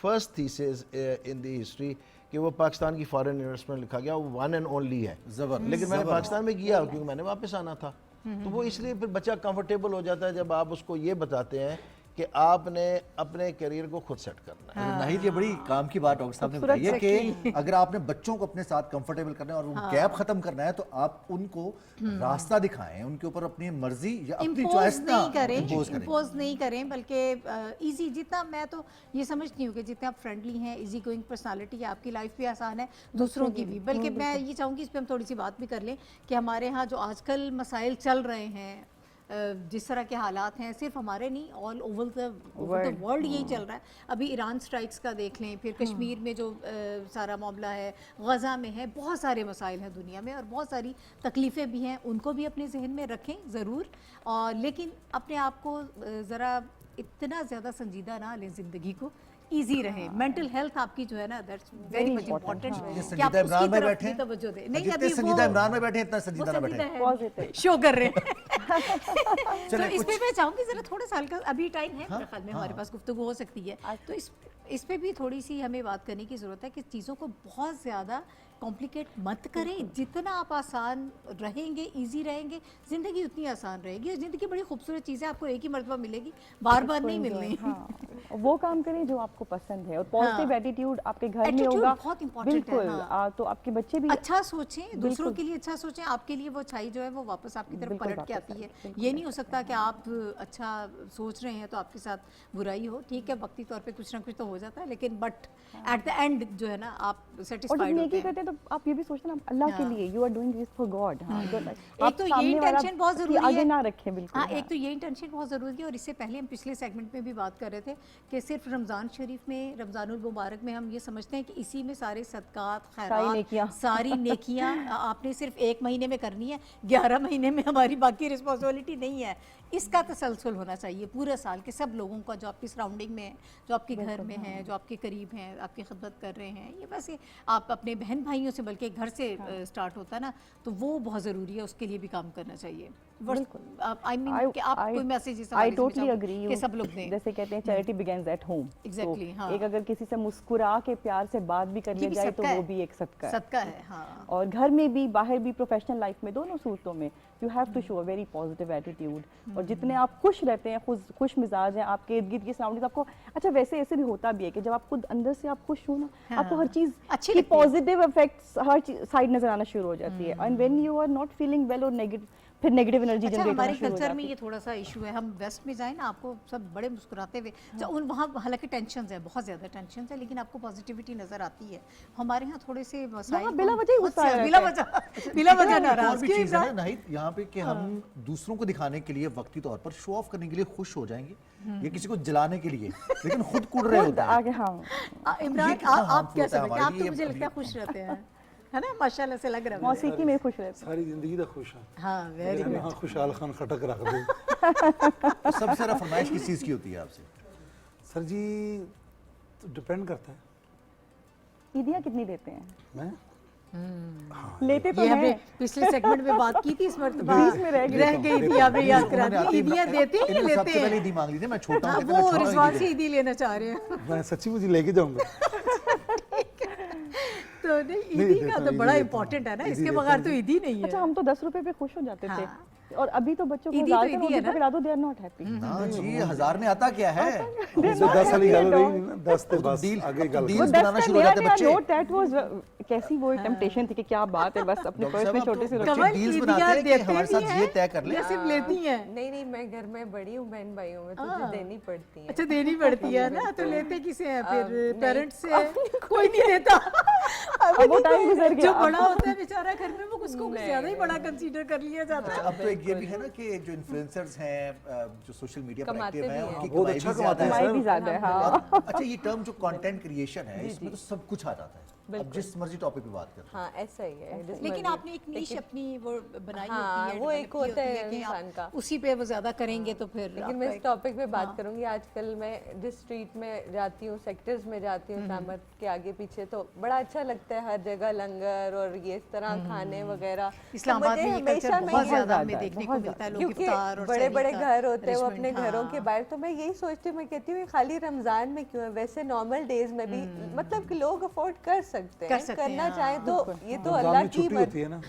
first thesis in the history कि वो पाकिस्तान की फॉरेन इन्वेस्टमेंट लिखा गया, वो वन एंड ओनली है। जबरदस्त। लेकिन मैंने पाकिस्तान में किया क्योंकि मैंने वापस आना था, तो वो इसलिए फिर बच्चा कंफर्टेबल हो जाता है जब आप उसको ये बताते हैं कि आपने अपने करियर को खुद सेट करना है। नाहिद, ये बड़ी काम की बात डॉक्टर साहब ने बताई है कि अगर आपने बच्चों को अपने साथ कंफर्टेबल करना है और वो गैप खत्म करना है तो आप उनको रास्ता दिखाएं, उनके ऊपर अपनी मर्जी या अपनी इम्पोज चॉइस ना नहीं करें, impose करें। इम्पोज नहीं करें, बल्कि इजी, जितना मैं तो ये समझती हूँ कि जितने आप फ्रेंडली हैं, इजी गोइंग पर्सनालिटी है, आपकी लाइफ भी आसान है, दूसरों की भी। बल्कि मैं ये चाहूँगी इस पर हम थोड़ी सी बात भी कर लें कि हमारे यहाँ जो आजकल मसाइल चल रहे हैं, जिस तरह के हालात हैं, सिर्फ हमारे नहीं, ऑल ओवर द वर्ल्ड यही चल रहा है। अभी ईरान स्ट्राइक्स का देख लें, फिर कश्मीर में जो सारा मामला है, गज़ा में है, बहुत सारे मसाइल हैं दुनिया में और बहुत सारी तकलीफ़ें भी हैं, उनको भी अपने जहन में रखें ज़रूर। और लेकिन अपने आप को ज़रा इतना ज़्यादा संजीदा ना लें, ज़िंदगी को ईजी रहे। मेंटल हेल्थ आपकी जो है ना, दैट्स वेरी मच इम्पोर्टेंट कि आप संजीदा इमरान उसकी में तरफ बैठे भी तवज्जो दें। नहीं, जितने अभी संजीदा वो इमरान में बैठे इतना संजीदा ना बैठे। Positive. शो कर रहे हैं। तो चलिए, इस पे कुछ- मैं चाहूंगी जरा थोड़ा साल का अभी टाइम है, मेरे ख्याल में हमारे पास गुफ्तगू हो सकती है, तो इस पे भी थोड़ी सी हमें बात करने की ज़रूरत है कि चीज़ों को बहुत ज़्यादा कॉम्प्लिकेट मत करें, जितना आप आसान रहेंगे, इजी रहेंगे, ज़िंदगी उतनी आसान रहेगी। और ज़िंदगी बड़ी खूबसूरत चीज़ है, आपको एक ही मरतबा मिलेगी, बार बार नहीं मिलनी। हाँ, वो काम करें जो आपको पसंद है और पॉजिटिव एटीट्यूड आपके घर में Attitude होगा बहुत important है, बिल्कुल। हाँ। तो आपके बच्चे भी अच्छा सोचें, दूसरों के लिए अच्छा सोचें, आपके लिए वो अच्छाई जो है वो वापस आपकी तरफ बिल्कुल पलट के वापस आती है। आती है, ये नहीं हो सकता कि आप अच्छा सोच रहे हैं तो आपके साथ बुराई हो। ठीक है, वक्ती तौर पे कुछ ना कुछ तो हो जाता है, लेकिन बट एट द एंड जो है ना आप और जब सेटिस्फाइड नेकी होते हैं। करते हैं तो आप ये भी सोचते हैं ना अल्लाह के हाँ। लिए, you are doing this for God. हाँ, एक तो ये इंटेंशन बहुत ज़रूरी आगे है। ना रखें बिल्कुल। हाँ, एक तो ये इंटेंशन बहुत ज़रूरी है। और इससे पहले हम पिछले सेगमेंट में भी बात कर रहे थे कि सिर्फ रमज़ान शरीफ में, रमज़ानुल मुबारक में हम ये समझते हैं कि इसी में सारे सदकात, नेकियां। खैरात, सारी नेकियां आपने सिर्फ एक महीने में करनी है, 11 महीने में हमारी बाकी रिस्पॉन्सिबिलिटी नहीं है। इसका तसलसल होना चाहिए पूरे साल के सब लोगों का, जो आपकी सराउंडिंग में है, जो आपके घर में है, जो आपके करीब हैं, आपकी खिदमत कर रहे हैं। ये वैसे आप अपने बहन भाइयों से, बल्कि घर से स्टार्ट होता है ना, तो वो बहुत ज़रूरी है, उसके लिए भी काम करना चाहिए। आई मीन कि आप कोई मैसेज आई टोटली अग्री कि सब लोग दें। जैसे कहते हैं charity begins at home. Exactly, हाँ। एक अगर किसी से मुस्कुरा के प्यार से बात भी कर ये लिया भी जाए तो सदका वो है। भी एक सदका है। सदका है, हाँ। और घर में भी, बाहर भी, प्रोफेशनल लाइफ में, दोनों सूरतों में you have to show a very positive attitude. और जितने आप खुश रहते हैं, खुश मिजाज हैं, आपके इर्द गिर्द की सराउंडिंग आपको अच्छा, वैसे ऐसे भी होता भी है कि जब आप खुद अंदर से आप खुश हो ना, आपको हर चीज़ अच्छी की लगती है। पॉजिटिव इफेक्ट्स हर साइड नजर आना शुरू हो जाती है। And when you are not feeling well और नेगेटिव, फिर नेगेटिव एनर्जी अच्छा, जनरेट हमारे होना शुरू हो कल्चर में जाती है। ये थोड़ा सा इशू है। हम वेस्ट में जाए ना, आपको सब बड़े मुस्कुराते हुए उन वहाँ हालांकि टेंशन है, बहुत ज़्यादा टेंशन है, लेकिन आपको पॉजिटिविटी नज़र आती है। हमारे यहाँ थोड़े से वहाँ बिला वजह ही गुस्सा आ बिला जाता वजह बिला वजह और नाराज भी क्यों चीज़ है ना इमरान? नाहिद, यहाँ पे कि हम दूसरों को दिखाने के लिए वक्ती तौर पर शो ऑफ करने के लिए खुश हो जाएंगे, या किसी को जलाने के लिए, लेकिन खुद कुड़ रहे होते हैं। आगे हाँ, इमरान, कितना आप harmful क्या होता है समझते हैं? आप हमारे तो लिए मुझे लगता है खुश रहते हैं, है ना? माशाल्लाह से लग रहा है। मौसीकी में खुश रहते सारी जिंदगी दा खुश है। हाँ, वेरी यानी हाँ, खुशहाल खान खटक रख दे। तो सबसे ज़्यादा फरमाइश किस चीज़ की होती है आपसे? सर जी तो डिपेंड करता है। हैं। ईदियाँ कितनी देते हैं? मैं लेते तो ये हमने हैं। पिछले सेगमेंट में बात की थी, इस मर्तबा बीच में रह गई। रह गई थी, आपने याद करा उन्होंने दी। ईदियाँ देते हैं या इन्होंने लेते सबसे पहले हैं? ईदी मांग ली थी, मैं छोटा हाँ, हूँ, कहते हैं, मैं वो छोटा हूँ, रिजवान ईदी से दे। ईदी लेना चाह रहे हैं। मैं सच्ची मुझे लेके जाऊंगा। तो नहीं, नहीं, ईदी का देता तो हूँ, बड़ा ईदी इंपॉर्टेंट है ना, ईदी इसके देता बगैर हूँ। तो ईदी नहीं अच्छा, है। हम तो 10 रुपए पे खुश हो जाते थे। हाँ। और अभी तो बच्चों को ईदी तो 1000 ईदी है ना। खिला दो, दे आर नॉट हैप्पी। ना जी, 1000 में आता क्या है? जो 10 वाली गल रही नहीं ना, 10 ते वो तो बस deal- आगे अब तो गल deal- वो Reels 10 बनाना का शुरू हो जाते नया बच्चे। नोट, दैट वाज कैसी वो टेम्पटेशन थी कि क्या बात है, बस अपने पर्स में छोटे से बच्चे रखो। कमल, deals ईदियाँ बनाते हैं कि देते हमारे भी साथ हैं ये तय कर ले। या सिर्फ लेती हैं? नहीं नहीं, मैं घर में बड़ी हूँ, बहन भाइयों में तुझे देनी पड़ती है। अच्छा, देनी पड़ती है ना, तो लेते किसे हैं फिर? नहीं। पेरेंट्स से? कोई नहीं देता। अब वो टाइम गुजर गया। जो बड़ा होता है बेचारा घर में, वो उसको कुछ ज्यादा ही बड़ा कंसीडर कर लिया जाता है। अब तो एक ये भी है ना कि जो इन्फ्लुएंसर्स हैं, जो सोशल मीडिया पर कमाते एक्टिव भी हैं, हैं। उनकी बहुत कमाई अच्छा भी ज़्यादा कमाते हैं है। कमाई भी ज्यादा है। हाँ, और अच्छा, ये टर्म जो कंटेंट क्रिएशन है, इसमें तो सब कुछ आ जाता है। अब जिस मर्जी टॉपिक पे बात कर। हाँ, ऐसा ही है। जिस लेकिन मर्जी- आपने एक नीश अपनी वो बनाई हाँ, होती है, वो develop एक की होता होती है कि आप इंसान का। उसी पे वो ज्यादा करेंगे तो फिर लेकिन आपका मैं इस एक- टॉपिक पे बात करूंगी। आजकल मैं जिस स्ट्रीट में जाती हूँ, सेक्टर्स में जाती हूँ, शामत के आगे पीछे, तो बड़ा अच्छा लगता है। हर जगह लंगर और ये इस तरह खाने वगैरह। तो इस्लामाबाद मुझे में ये हमेशा कल्चर मैं बहुत ये- ज्यादा बहुत हमें ज्यादा, देखने को बहुत मिलता है। लोग क्योंकि इफ्तार और बड़े सहरी बड़े का घर होते हैं वो अपने arrangement, घरों के हाँ। बाहर। तो मैं यही सोचती हूँ, मैं कहती हूँ ये खाली रमजान में क्यों है, वैसे नॉर्मल डेज में भी मतलब कि लोग अफोर्ड कर सकते कर हैं, सकते हैं, करना हाँ। चाहे तो ये तो रमजान अल्लाह में की छुट्टी मर्जी। होती है ना,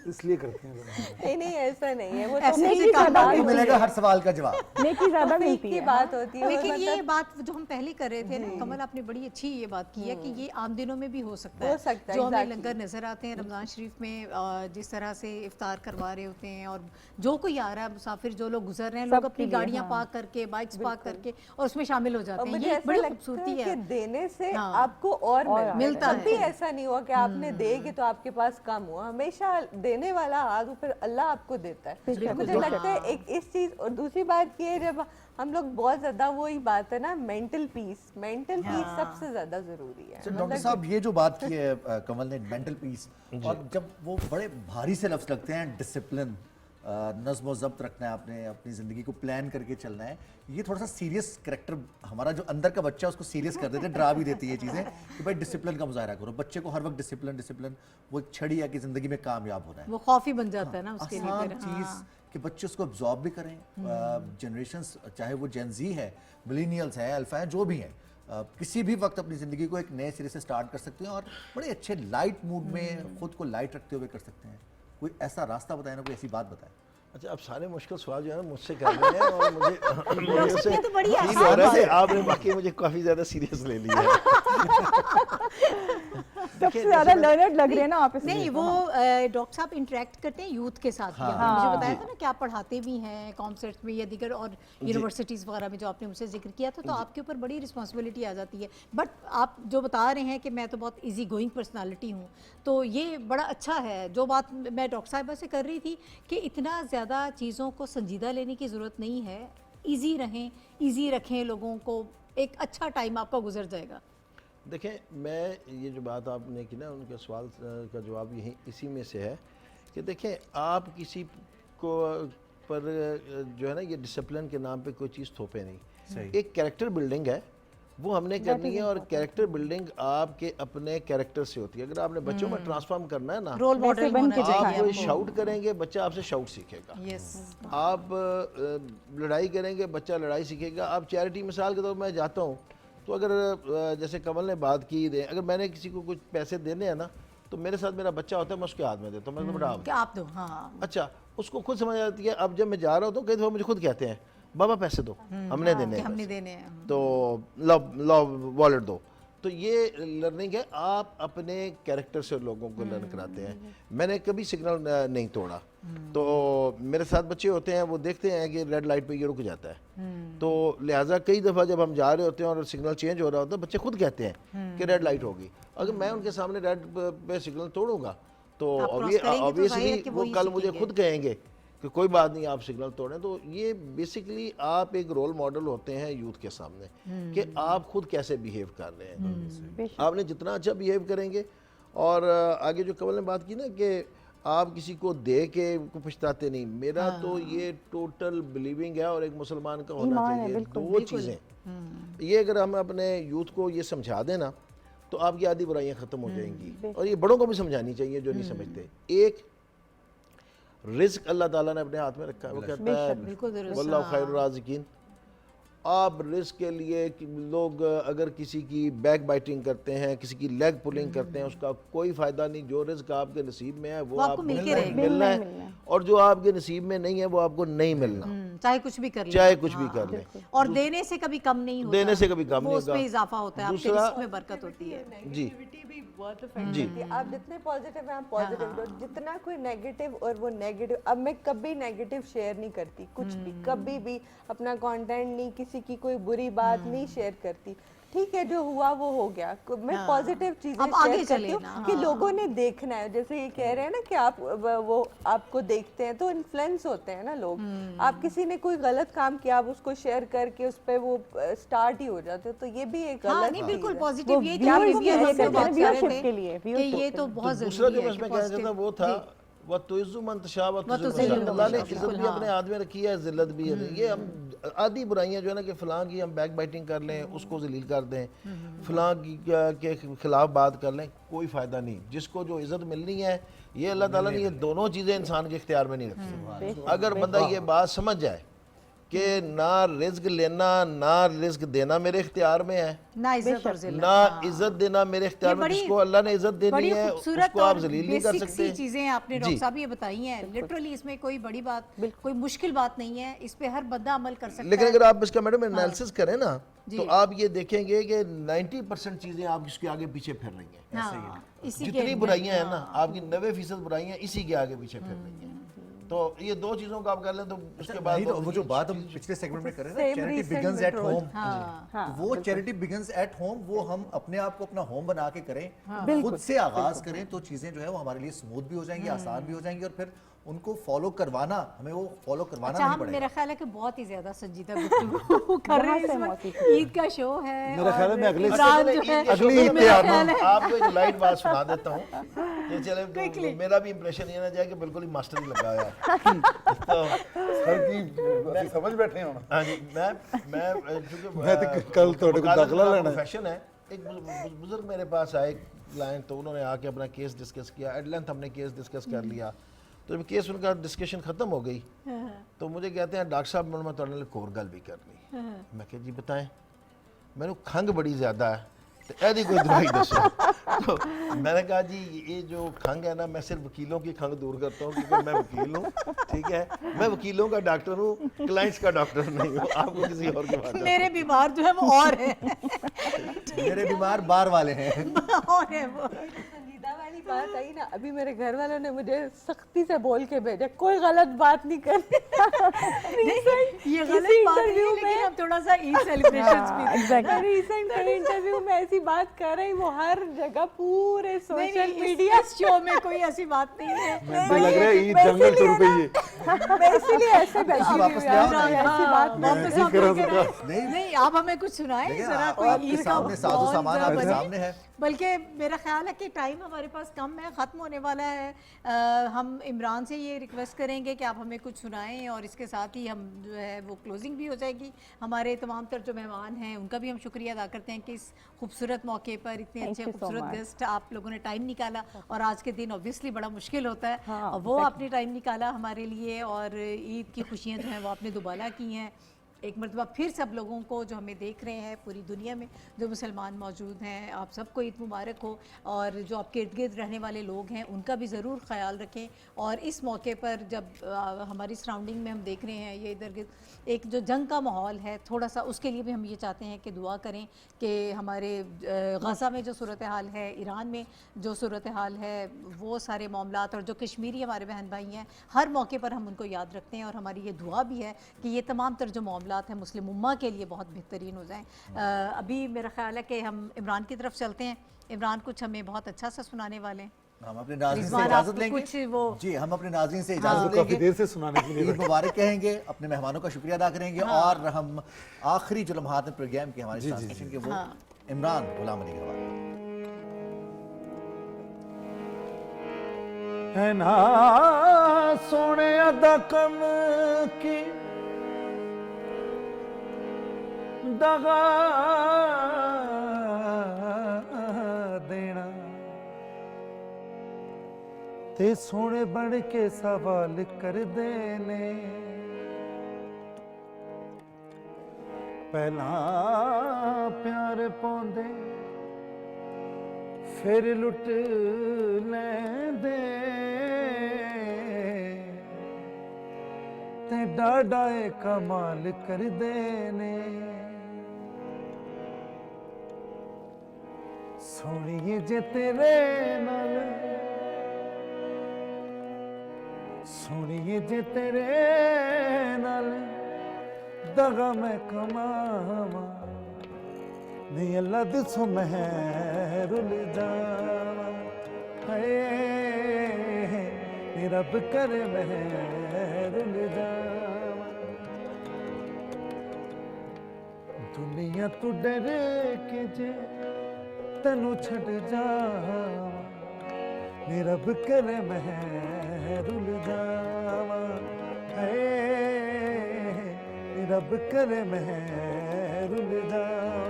इसलिए करते हैं लोग। नहीं नहीं, ऐसा नहीं है। वो तो ऐसे तौफीक ही की काम बात होती तो है। मिलेगा हर सवाल का जवाब। नेकी ज्यादा तौफीक मिलती की है। बात होती है। लेकिन ये मतलब बात जो हम पहले कर रहे थे ना, कमल, आपने बड़ी अच्छी ये बात की है कि ये आम दिनों में भी हो सकता है। हो सकता है, जो हमें exactly। लंगर नजर आते हैं रमजान शरीफ में, जिस तरह से इफ्तार करवा रहे होते हैं, और जो कोई आ रहा है मुसाफिर, जो लोग गुजर रहे हैं, लोग सबके अपनी लिए, गाड़ियां हाँ। पार्क करके, बाइक्स पार्क करके और उसमें शामिल हो और जाते हैं। मुझे ये ऐसा बड़ी लगता खूबसूरती है कि है। देने से हाँ। आपको और मिलता है। कभी ऐसा नहीं हुआ कि आपने देगी तो आपके पास कम हुआ। हमेशा देने वाला हाथ वो फिर अल्लाह आपको देता है। बेशक, मुझे बेशक। लगता है एक इस चीज। और दूसरी बात ये है, जब हम लोग बहुत ज्यादा, वही बात है ना, मेंटल पीस सबसे ज्यादा जरूरी है। अच्छा, डॉक्टर साहब, ये जो बात की है कमल ने, मेंटल पीस, और जब वो बड़े भारी से लफ्ज लगते हैं, डिसिप्लिन, नज़्म व ज़ब्त रखना है, आपने अपनी ज़िंदगी को प्लान करके चलना है, ये थोड़ा सा सीरियस करैक्टर, हमारा जो अंदर का बच्चा है उसको सीरियस कर देते हैं, डरा भी देती है ये चीज़ें कि भाई डिसिप्लिन का मुजाहरा करो। बच्चे को हर वक्त डिसिप्लिन डिसिप्लिन, वो एक छड़ी है कि ज़िंदगी में कामयाब होना है। वो खौफ ही बन जाता है ना उसके लिए आसान फिर। चीज़ हाँ। कि बच्चे उसको अब्जॉर्ब भी करें। जनरेशंस, चाहे वो जेन ज़ी है, मिलीनियल्स हैं, अल्फा हैं, जो भी हैं, किसी भी वक्त अपनी ज़िंदगी को एक नए सिरे से स्टार्ट कर सकते हैं और बड़े अच्छे लाइट मूड में खुद को लाइट रखते हुए कर सकते हैं। कोई ऐसा रास्ता बताएं ना, कोई ऐसी बात बताएं। अच्छा, आप सारे मुश्किल सवाल जो है ना मुझसे कर रहे हैं और मुझे उससे ये तो बड़ी फील हो रहा है कि आपने बाकी मुझे काफ़ी ज़्यादा सीरियस ले लिया है। सबसे ज़्यादा लर्नर्ड लग रहे हैं ना आप इसमें। नहीं, वो डॉक्टर साहब इंटरेक्ट करते हैं यूथ के साथ भी। आपने मुझे बताया था ना कि आप पढ़ाते भी हैं कॉन्सर्ट्स में या दीगर और यूनिवर्सिटीज़ वगैरह में, जो आपने मुझसे जिक्र किया था, तो आपके ऊपर बड़ी रिस्पॉन्सिबिलिटी आ जाती है। बट आप जो बता रहे हैं कि मैं तो बहुत इजी गोइंग पर्सनालिटी हूँ, तो ये बड़ा अच्छा है। जो बात मैं डॉक्टर साहिबा से कर रही थी कि इतना ज़्यादा चीज़ों को संजीदा लेने की ज़रूरत नहीं है, ईजी रहें, ईजी रखें लोगों को, एक अच्छा टाइम आपका गुजर जाएगा। देखें, मैं ये जो बात आपने की ना, उनके सवाल का जवाब यही इसी में से है कि देखें, आप किसी को पर जो है ना ये डिसिप्लिन के नाम पे कोई चीज़ थोपे नहीं। एक कैरेक्टर बिल्डिंग है, वो हमने करनी है, और कैरेक्टर बिल्डिंग आपके अपने कैरेक्टर से होती है। अगर आपने बच्चों में ट्रांसफॉर्म करना है ना, रोल मॉडल बन के आप शाउट करेंगे, बच्चा आपसे शाउट सीखेगा। यस, आप लड़ाई करेंगे, बच्चा लड़ाई सीखेगा। आप चैरिटी, मिसाल के तौर पर मैं जाता हूँ तो अगर जैसे कमल ने बात की, अगर मैंने किसी को कुछ पैसे देने हैं ना, तो मेरे साथ मेरा बच्चा होता है, मैं उसके हाथ में देता हूँ, मैं बेटा कि आप दो। हाँ, अच्छा, उसको खुद समझ आती है। अब जब मैं जा रहा होता हूँ, कई दफ़ा मुझे खुद कहते हैं, बाबा पैसे दो, हमने देने कि हैं हमने पैसे। देने हैं। तो लो वॉलेट दो। तो ये लर्निंग है, आप अपने कैरेक्टर से लोगों को लर्न कराते हैं। मैंने कभी सिग्नल नहीं तोड़ा। तो मेरे साथ बच्चे होते हैं, वो देखते हैं कि रेड लाइट पे ये रुक जाता है, तो लिहाजा कई दफ़ा जब हम जा रहे होते हैं और सिग्नल चेंज हो रहा होता है, बच्चे खुद कहते हैं कि रेड लाइट होगी। अगर मैं उनके सामने रेड पे सिग्नल तोड़ूंगा तो आप cross करेंगे तो जाहिर है ऑब्वियसली कि वो वही कल मुझे सीखेंगे। खुद कहेंगे कि कोई बात नहीं, आप सिग्नल तोड़ें। तो ये बेसिकली आप एक रोल मॉडल होते हैं यूथ के सामने कि आप खुद कैसे बिहेव कर रहे हैं। आपने जितना अच्छा बिहेव करेंगे, और आगे जो कमल ने बात की ना कि आप किसी को दे के को पछताते नहीं, मेरा तो ये टोटल बिलीविंग है और एक मुसलमान का होना ईमान है, चाहिए। बिल्कुल, दो चीज़ें ये अगर हम अपने यूथ को ये समझा दें ना, तो आपकी आधी बुराइयां ख़त्म हो जाएंगी। और ये बड़ों को भी समझानी चाहिए जो नहीं समझते। एक रिस्क अल्लाह ताला ने अपने हाथ में रखा है, वो कहता है बिल्कुल ज़रूर। वल्लाहु खैरुर राज़िकीन। आप रिस्क के लिए लोग अगर किसी की बैक बाइटिंग करते हैं, किसी की लेग पुलिंग करते हैं, उसका कोई फ़ायदा नहीं। जो रिस्क आपके नसीब में है वो आपको मिलके रहेगा। मिलना है, और जो आपके नसीब में नहीं है वो आपको नहीं मिलना, चाहे कुछ भी कर ले, चाहे कुछ भी कर लें। और देने से कभी कम नहीं होता, देने से कभी कम वो नहीं उसमें होगा। इजाफा होता है, आपके दूसरा- रिस्क में बरकत होती है। जी नेगेटिविटी भी बहुत इफेक्ट करती है। आप जितने पॉजिटिव हैं, आप पॉजिटिव दो। जितना कोई नेगेटिव, और वो नेगेटिव, अब मैं कभी नेगेटिव शेयर नहीं करती, कुछ भी, कभी भी अपना कंटेंट नहीं, किसी की कोई बुरी बात नहीं शेयर करती। ठीक है, जो हुआ वो हो गया। मैं पॉजिटिव चीजें अब आगे शेयर चले करती हूँ ना, कि लोगों ने देखना है। जैसे ये कह रहे हैं ना कि आप वो आपको देखते हैं तो इन्फ्लुएंस होते हैं ना लोग। आप किसी ने कोई गलत काम किया, आप उसको शेयर करके उस पर वो स्टार्ट ही हो जाते हो, तो ये भी एक हाँ, गलत नहीं, चीज़ बिल्कुल है। पॉजिटिव वो ये viewers भी के लिए हम करते हैं, बात कर viewership रहे के थे लिए, कि viewership ये के तो लिए। बहुत दूसरा जरूरी जो है मैं कि कहना चाहता positive- वो था जी। वह तुइज़्ज़ु मन तशा व तुज़िल्लु तुज़िल्लु मन मन। अल्लाह ने तशा, इज्जत भी बिल्कुल, अपने हाथ में रखी है, जिल्लत भी है। ये हम आधी बुराइयां जो है ना कि फ़लाँ की हम बैक बाइटिंग कर लें, उसको जलील कर दें, फ़लाँ की के खिलाफ बात कर लें, कोई फ़ायदा नहीं। जिसको जो इज़्ज़त मिलनी है, ये अल्लाह ताला ने ये दोनों चीज़ें इंसान के इख्तियार में नहीं रखी। अगर बंदा ये बात समझ जाए कि ना रिस्क लेना ना रिस्क देना मेरे इख्तियार में है, ना इज्जत और जिल्लत, ना हाँ। इज्जत देना मेरे इख्तियार में। बड़ी- जिसको अल्लाह ने इज्जत देनी बड़ी है खूबसूरत उसको आप और जलील नहीं कर बेसिक सकते। सी चीजें आपने जी। डॉक्टर साहब ये बताई हैं। लिटरली इसमें कोई बड़ी बात, कोई मुश्किल बात नहीं है, इस पे हर बंदा अमल कर सकता लेकिन है। अगर आप इसका मैडम एनालिसिस करें ना, जी। तो आप ये देखेंगे कि 90% चीजें आप इसके आगे पीछे फिर रही हैं। हाँ, इसी के जितनी बुराइयां हैं ना, आपकी 90% बुराइयां इसी के आगे पीछे फिर रही हैं। तो ये दो चीजों का आप कर लें तो उसके बाद नहीं, तो वो जो बात हम पिछले सेगमेंट में कर रहे हैं ना, Same charity recent begins at withdrawal। Home, वो चैरिटी बिगिंस एट होम, वो हम अपने आप को अपना होम बना के करें, खुद से आगाज करें, तो चीजें जो है वो हमारे लिए स्मूथ भी हो जाएंगी, आसान भी हो जाएंगी, और फिर उनको फॉलो करवाना, हमें वो फॉलो करवाना अच्छा, नहीं हम पड़ेगा। मेरा ख्याल है कि बहुत ही ज्यादा संजीदा गुफ्तगू कर रहे हैं इस वक्त। ईद का शो है, मेरा ख्याल है मैं अगले- इमरान चले, जो है, ईद के अगली शो ईद पे पे मैं आना। आपको एक लाइट बात सुना देता हूँ कि चले तो मेरा भी इंप्रेशन ये ना जाए कि बिल्कुल ही मास्टर ही लगा हुआ है। तो सर की ਅਸੀਂ समझ बैठे ਹੁਣ हाँ जी, मैं चूंकि मैं तो कल थोड़े को दाखिला लेना है। प्रोफेशन है। एक बुजुर्ग मेरे पास आए क्लाइंट, तो उन्होंने आके अपना केस डिस्कस किया। एट लेंथ हमने केस डिस्कस कर लिया। तो जब केस उनका डिस्कशन खत्म हो गई तो मुझे कहते हैं डॉक्टर साहब मैं थोड़े नाल एक होर गल भी करनी। मैं कहा जी बताएं। मैंने खंघ बड़ी ज़्यादा है तो ऐसी कोई दवाई दसो। तो मैंने कहा जी ये जो खंघ है ना, मैं सिर्फ वकीलों की खंघ दूर करता हूँ क्योंकि मैं वकील हूँ, ठीक है, मैं वकीलों का डॉक्टर हूँ, क्लाइंट्स का डॉक्टर नहीं हूँ, आपको किसी और के पास मेरे बीमार जो है वो और है मेरे बीमार बार वाले हैं। और है वो। संजीदा वाली बात आई ना, अभी मेरे घर वालों ने मुझे सख्ती से बोल के भेजा कोई गलत बात नहीं करनी। ये गलत बात नहीं है, लेकिन अब थोड़ा सा ईद सेलिब्रेशंस भी एग्जैक्टली। रिसेंट इंटरव्यू में ऐसी बात कर रही, वो हर जगह पूरे नहीं, सोशल नहीं, मीडिया इस शो में कोई ऐसी बात नहीं है। मुझे लग रहा है ईद जंगल तुर पई है। मैं इसीलिए ऐसे बैठी हुई वापस हूँ ले आओ यार, ना। ऐसी बात हाँ, वापस नहीं आप करा लेके सकता। आए। नहीं। नहीं, आप हमें कुछ सुनाएं देखिए, जरा, कोई आपके ईद का सामने साजो माहौल सामान जरा आपके बने। सामने है। बल्कि मेरा ख्याल है कि टाइम हमारे पास कम है, ख़त्म होने वाला है। हम इमरान से ये रिक्वेस्ट करेंगे कि आप हमें कुछ सुनाएं और इसके साथ ही हम जो है वो क्लोजिंग भी हो जाएगी। हमारे तमाम तर जो मेहमान हैं उनका भी हम शुक्रिया अदा करते हैं कि इस खूबसूरत मौके पर इतने Thank अच्छे you so खूबसूरत much. गेस्ट आप लोगों ने टाइम निकाला, और आज के दिन ऑब्वियसली बड़ा मुश्किल होता है, हाँ, और वो आपने टाइम निकाला हमारे लिए, और ईद की खुशियाँ जो हैं वो आपने दुबाला की हैं। एक मरतबा फिर सब लोगों को जो हमें देख रहे हैं पूरी दुनिया में जो मुसलमान मौजूद हैं, आप सबको ईद मुबारक हो, और जो आपके इर्द गिर्द रहने वाले लोग हैं उनका भी ज़रूर ख्याल रखें। और इस मौके पर जब हमारी सराउंडिंग में हम देख रहे हैं ये इधर गिर्द एक जो जंग का माहौल है थोड़ा सा, उसके लिए भी हम ये चाहते हैं कि दुआ करें कि हमारे गज़ा में जो सूरत हाल है, ईरान में जो सूरत हाल है, वो सारे मामलात, और जो कश्मीरी हमारे बहन भाई हैं, हर मौके पर हम उनको याद रखते हैं, और हमारी ये दुआ भी है कि ये तमाम तर जो मामलात हैं मुस्लिम उम्मा के लिए बहुत बेहतरीन हो जाएं। अभी मेरा ख्याल है कि हम इमरान की तरफ चलते हैं। इमरान कुछ हमें बहुत अच्छा सा सुनाने वाले हैं। हम अपने नाज़रीन से रिजवान, इजाजत आप लेंगे। कुछ वो जी, हम अपने नाज़रीन से तो इजाजत काफी लेंगे। देर से सुनाने के लिए ईद मुबारक कहेंगे, अपने मेहमानों का शुक्रिया अदा करेंगे, और हम आखिरी जो लम्हात हैं प्रोग्राम के हमारे ट्रांसमिशन के वो इमरान गुलाम अली के हवाले। है ना सोने अदा कम की दगा देना ते सोने बन के सवाल कर देने, पहला प्यार पौंदे फिर लुट लेंदे ते डाडाए कमाल कर देने। सोनिए जे तेरे नाल, सोनिए जे तेरे नाल दगा मैं कमावा, नहीं अल्लाह दिसो मैं रुल जावा, है रब करे मैं रुल जावा। दुनिया तू डरे के जे तनु छड़ जावा, नी रब करे मैं रुल जावा, है रब करे मैं रुल जावा।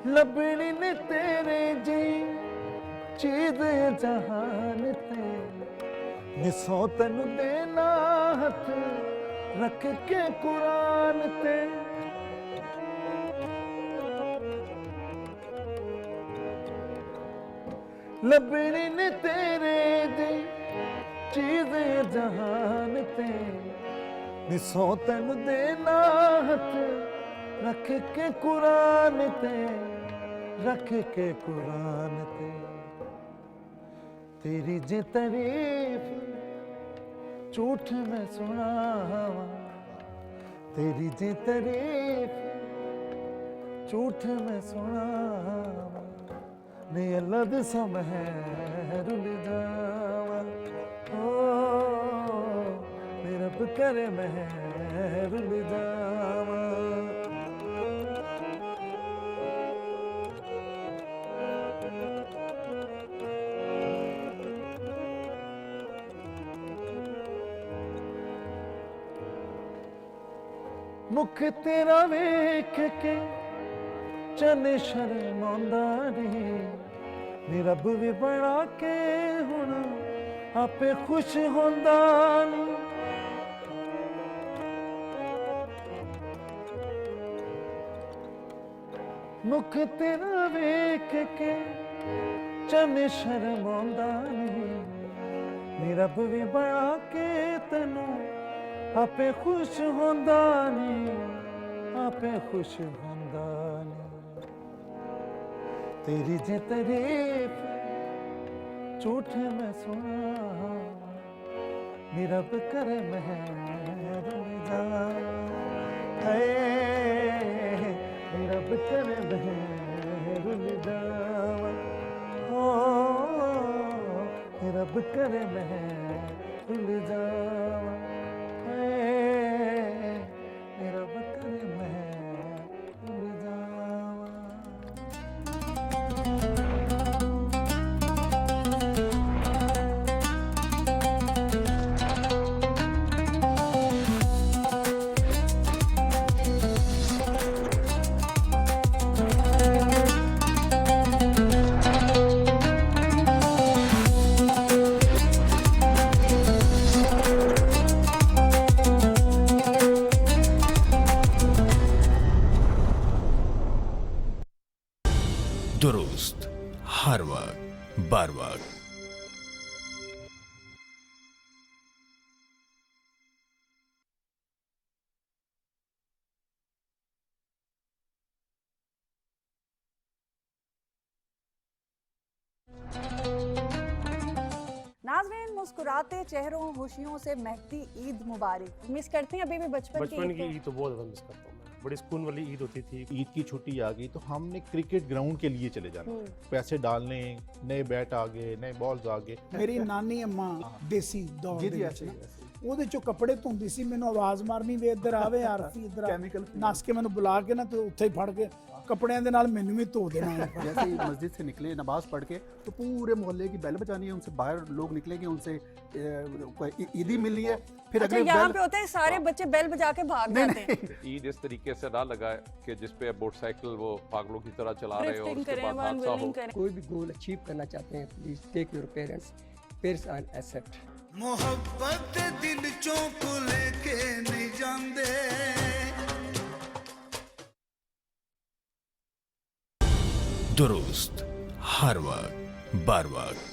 लबनी ने तेरे जी चीज जहान ते, निसो तनु देना हथ रख के कुरान ते। लबनी ने तेरे जी चीज जहान ते, निसो तनु देना हथ रख के कुरान ते, रख के कुरान ते। तेरी जे तारीफ झूठ में सुनावा, तेरी जे तारीफ झूठ में सुनावा, नहीं अल्लाह दिसो मैं रुल जावा, ओ मेरा रब करे मैं रुल जावा। मुख तेरा वेख के चने शर्मांदा नहीं नी रब भी बना के हुण आपे खुश होंदा नहीं मुख तेरा वेख के चने शर्मांदा नहीं नी रब भी बना के तेनू आपे खुश होंदा नहीं आपे खुश होंदा नहीं तेरी जे तारीफ झूठे मैं सुना नी रब करे मैं रुल जा नी रब करे मैं रुल जावा हो नी रब करे मैं रुल जावा नी रब करे मैं रुल जावा दुरुस्त हर वक्त बर वक्त। नाज़रीन, मुस्कुराते चेहरों खुशियों से महकती ईद मुबारक। मिस करते हैं अभी भी बचपन की ईद तो बहुत ज़्यादा मिस करता हूँ मैं। बड़ी सुकून वाली ईद होती थी। ईद की छुट्टी आ गई तो हमने क्रिकेट ग्राउंड के लिए चले जाना, पैसे डालने, नए बैट आ गए, नए बॉल्स आ गए। ਮੇਰੀ ਨਾਨੀ ਅੰਮਾ ਦੇਸੀ ਦੌਰ ਦੇ ਵਿੱਚ ਉਹਦੇ ਚੋਂ ਕੱਪੜੇ ਧੁੰਦੀ ਸੀ, ਮੈਨੂੰ ਆਵਾਜ਼ ਮਾਰਨੀ ਵੀ ਇੱਧਰ ਆਵੇ ਆਰਫੀ ਇੱਧਰ ਕੈਮੀਕਲ ਨਸ ਕੇ ਮੈਨੂੰ ਬੁਲਾ ਕੇ ਨਾ ਤੇ ਉੱਥੇ ਹੀ ਫੜ ਕੇ कपड़ियां दे नाल मैनू भी धो देना। जैसे ही मस्जिद से निकले नमाज पढ़ के तो पूरे मोहल्ले की बेल बजानी है, उनसे बाहर लोग निकलेंगे, उनसे ईदी मिलनी है। फिर अच्छा, यहाँ पे होता है सारे बच्चे बेल बजा के भाग जाते हैं। ईद इस तरीके से ना लगा कि जिसपे मोटरसाइकिल वो पागलों की तरह चला रहे हो और उसके बाद हादसा हो। कोई भी गोल अचीव करना चाहते हैं, please take your parents and accept. मोहब्बत दिल चों को लेके नहीं जांदे। दुरुस्त हर वक्त बर वक्त।